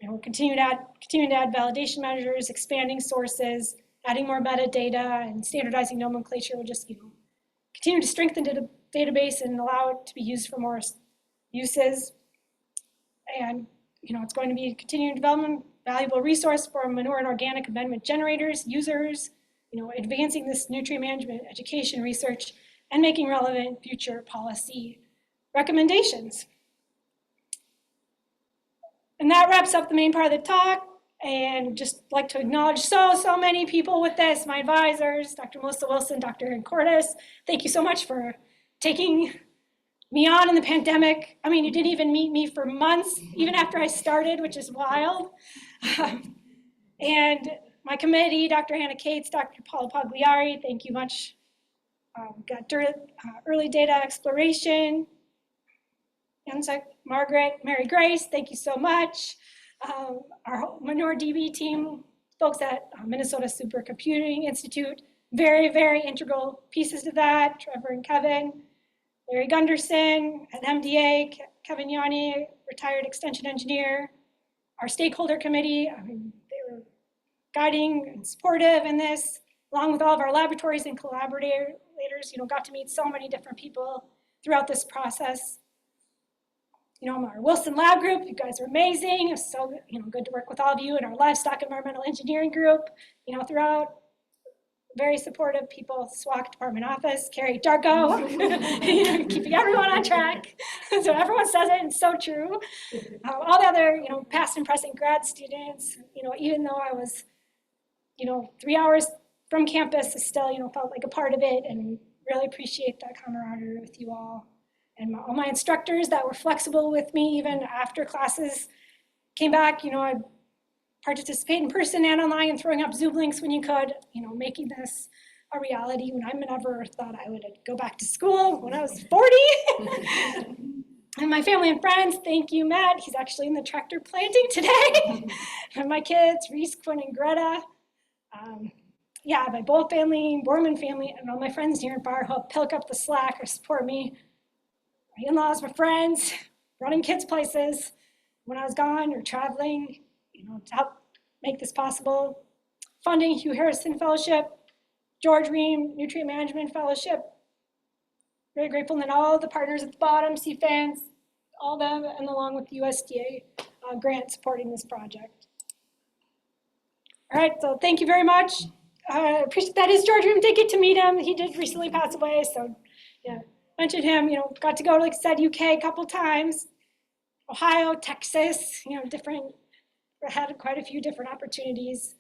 And we'll continue to add validation measures, expanding sources, adding more metadata, and standardizing nomenclature will just, you know, continue to strengthen the database and allow it to be used for more uses. And, you know, it's going to be a continuing development, valuable resource for manure and organic amendment generators, users, you know, advancing this nutrient management education research and making relevant future policy recommendations. And that wraps up the main part of the talk. And just like to acknowledge so many people with this, my advisors, Dr. Melissa Wilson, Dr. Erin Cortus. Thank you so much for taking me on in the pandemic. I mean, you didn't even meet me for months, even after I started, which is wild. And my committee, Dr. Hannah Cates, Dr. Paula Pagliari, thank you much. Got early data exploration. Margaret, Mary Grace, thank you so much. Our Manure DB team, folks at Minnesota Supercomputing Institute, very integral pieces to that. Trevor and Kevin, Larry Gunderson at MDA, Kevin Yanni, retired extension engineer. Our stakeholder committee, I mean, they were guiding and supportive in this, along with all of our laboratories and collaborators, you know, got to meet so many different people throughout this process. You know, our Wilson Lab group, you guys are amazing. It's so, you know, good to work with all of you, and our livestock environmental engineering group, you know, throughout. Very supportive people, SWAC department office, Carrie Darko, you know, keeping everyone on track. So everyone says it, and it's so true. All the other, you know, past and present grad students, you know, even though I was, you know, 3 hours from campus, I still, you know, felt like a part of it, and really appreciate that camaraderie with you all. And all my instructors that were flexible with me even after classes came back, you know, I'd participate in person and online and throwing up Zoom links when you could, you know, making this a reality when I never thought I would go back to school when I was 40. And my family and friends, thank you, Matt. He's actually in the tractor planting today. And my kids, Reese, Quinn, and Greta. Yeah, my Bohl family, Bormann family, and all my friends here in Bar help pick up the slack or support me. My in-laws, my friends, running kids places when I was gone or traveling, you know, to help make this possible. Funding Hugh Harrison Fellowship, George Ream Nutrient Management Fellowship. Very grateful, and then all the partners at the bottom, CFANS, all them, and along with the USDA grant supporting this project. All right, so thank you very much. Appreciate that. Is George Ream, did get to meet him. He did recently pass away, so yeah. Mentioned him, you know, got to go to, like I said, UK a couple times, Ohio, Texas, you know, had quite a few different opportunities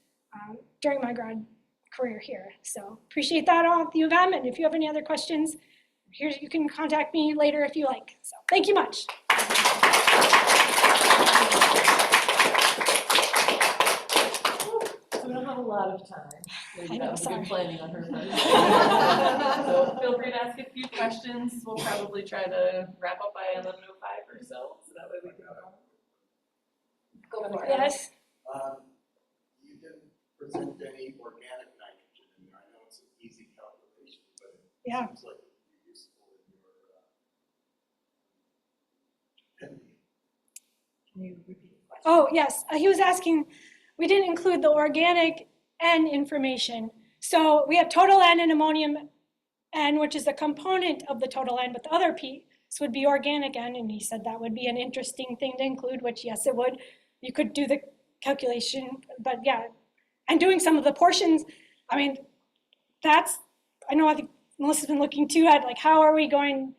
during my grad career here. So appreciate that all at the U of M, and if you have any other questions, here you can contact me later if you like. So thank you much. We don't have a lot of time. I know, sorry. Been planning on her part. So feel free to ask a few questions. We'll probably try to wrap up by 11:05 or so that way we can go for it. Yes. You didn't present any organic nitrogen in there. I know it's an easy calculation, but it Yeah. seems like it would be useful in your opinion. Can you repeat the question? Oh, yes, he was asking, we didn't include the organic N information. So we have total N and ammonium N, which is a component of the total N, but the other piece would be organic N, and he said that would be an interesting thing to include, which yes, it would. You could do the calculation, but yeah. And doing some of the portions, I mean, I think Melissa's been looking too at like, how are we going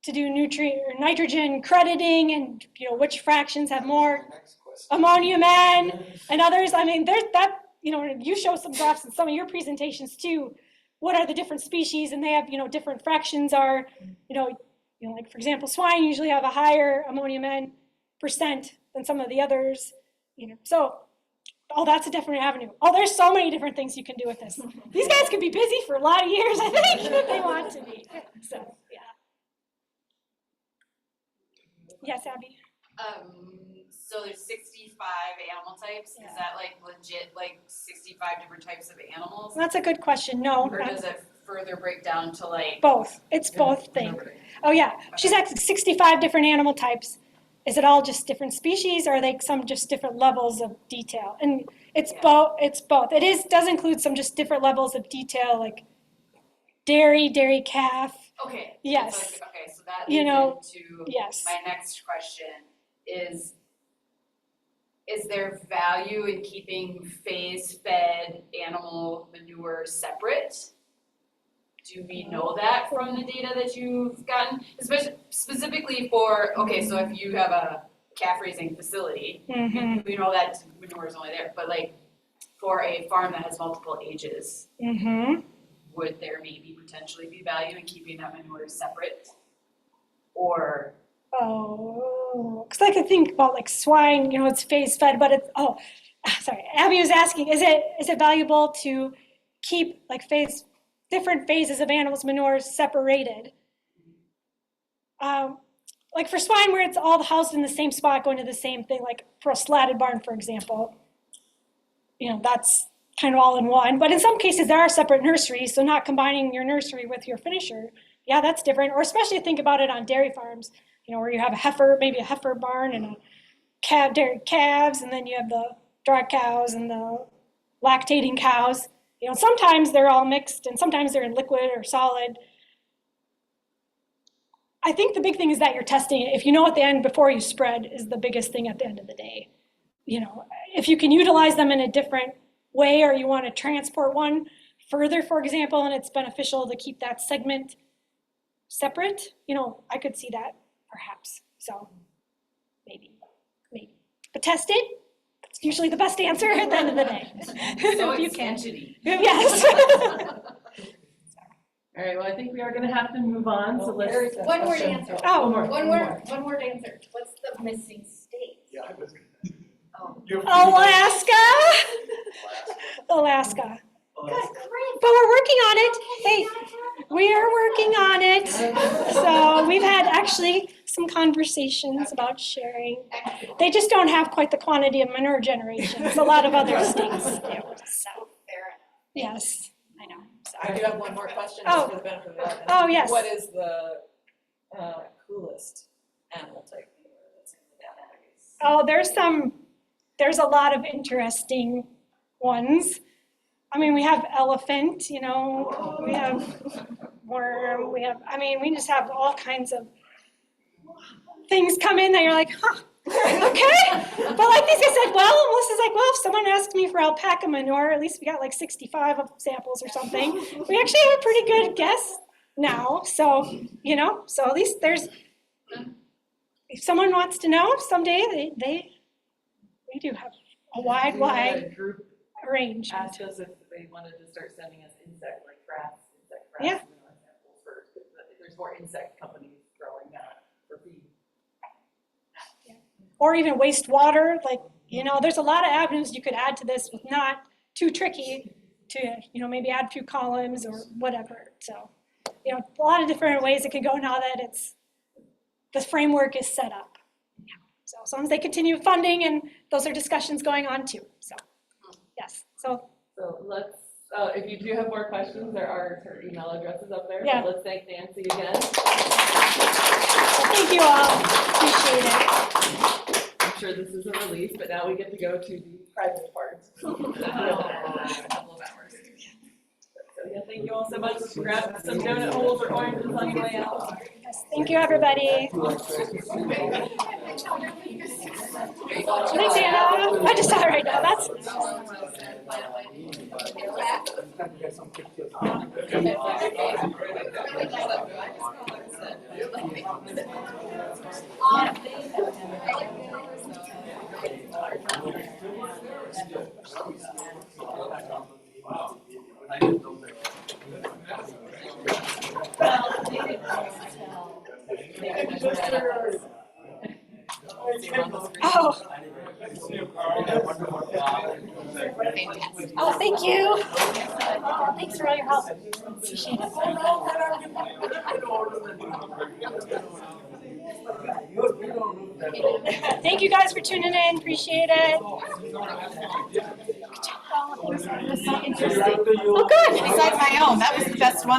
to do nutrient or nitrogen crediting, and which fractions have more ammonium N and others. I mean, there's that, you show some graphs in some of your presentations too. What are the different species, and they have, different fractions are, like for example, swine usually have a higher ammonium N percent than some of the others, so, that's a different avenue. There's so many different things you can do with this. These guys could be busy for a lot of years, I think, if they want to be, so, yeah. Yes, Abby? So there's 65 animal types. Yeah. Is that like legit, like 65 different types of animals? That's a good question. No, Or does it further break down to like? both. It's both things. Oh yeah, she's asking 65 different animal types. Is it all just different species, or are they some just different levels of detail? And it's both. It's both. Does include some just different levels of detail, like dairy calf. Okay. Yes. Okay, so that leads into Yes. my next question is there value in keeping phase-fed animal manure separate? Do we know that from the data that you've gotten? Especially specifically for, okay, so if you have a calf raising facility, Mm-hmm. we know that manure is only there, but like for a farm that has multiple ages, Mm-hmm. would there maybe potentially be value in keeping that manure separate? Or Oh, because I could think about like swine. It's phase fed, but it's sorry. Abby was asking, is it valuable to keep like different phases of animals' manure separated? Like for swine, where it's all housed in the same spot, going to the same thing. Like for a slatted barn, for example, that's kind of all in one. But in some cases, there are separate nurseries, so not combining your nursery with your finisher. Yeah, that's different. Or especially think about it on dairy farms, where you have maybe a heifer barn and a dairy calves, and then you have the dry cows and the lactating cows. Sometimes they're all mixed, and sometimes they're in liquid or solid. I think the big thing is that you're testing it. If you know at the end before you spread is the biggest thing at the end of the day. If you can utilize them in a different way, or you want to transport one further, for example, and it's beneficial to keep that segment separate, I could see that perhaps. So maybe. But test it. That's usually the best answer at the end of the day. so If you it's can. entity. Yes. All right, well, I think we are gonna have to move on, so let's. One word answer. Oh. One word answer. What's the missing state? Yeah, I was. Oh. Alaska. Good, great. But we're working on it. Hey, we are working on it. So we've had actually some conversations about sharing. They just don't have quite the quantity of manure generation as a lot of other states do. So, Fair enough. yes, I know. So. I do have one more question Oh. just for the benefit of the audience. Oh, yes. What is the coolest animal type that's in the database? There's a lot of interesting ones. I mean, we have elephant, we have worm, we just have all kinds of things come in that you're like, huh, okay. But like these guys said, Melissa's like, if someone asked me for alpaca manure, at least we got like 65 samples or something. We actually have a pretty good guess now. So, so at least if someone wants to know someday, we do have a wide Group range. asked us if they wanted to start sending us insect frass Yeah. samples if there's more insect companies growing that for feed. Or even wastewater, there's a lot of avenues you could add to this with not too tricky to, maybe add a few columns or whatever. So, a lot of different ways it could go now that the framework is set up. Yeah. So as long as they continue funding, and those are discussions going on too, so, yes, so, So let's, if you do have more questions, there are her email addresses up there. Yeah. So let's thank Nancy again. thank you all, appreciate it. I'm sure this is a relief, but now we get to go to the private part. A couple of hours. So yeah, thank you all so much. Grab some donut holes or oranges on the way out. Yes, thank you, everybody. Thanks, Anna. I just saw it right now, that's. Oh. Oh, thank you. Oh, thanks for all your help. Appreciate it. Thank you guys for tuning in. Appreciate it. Interesting. Oh, good. Besides my own, that was the best one.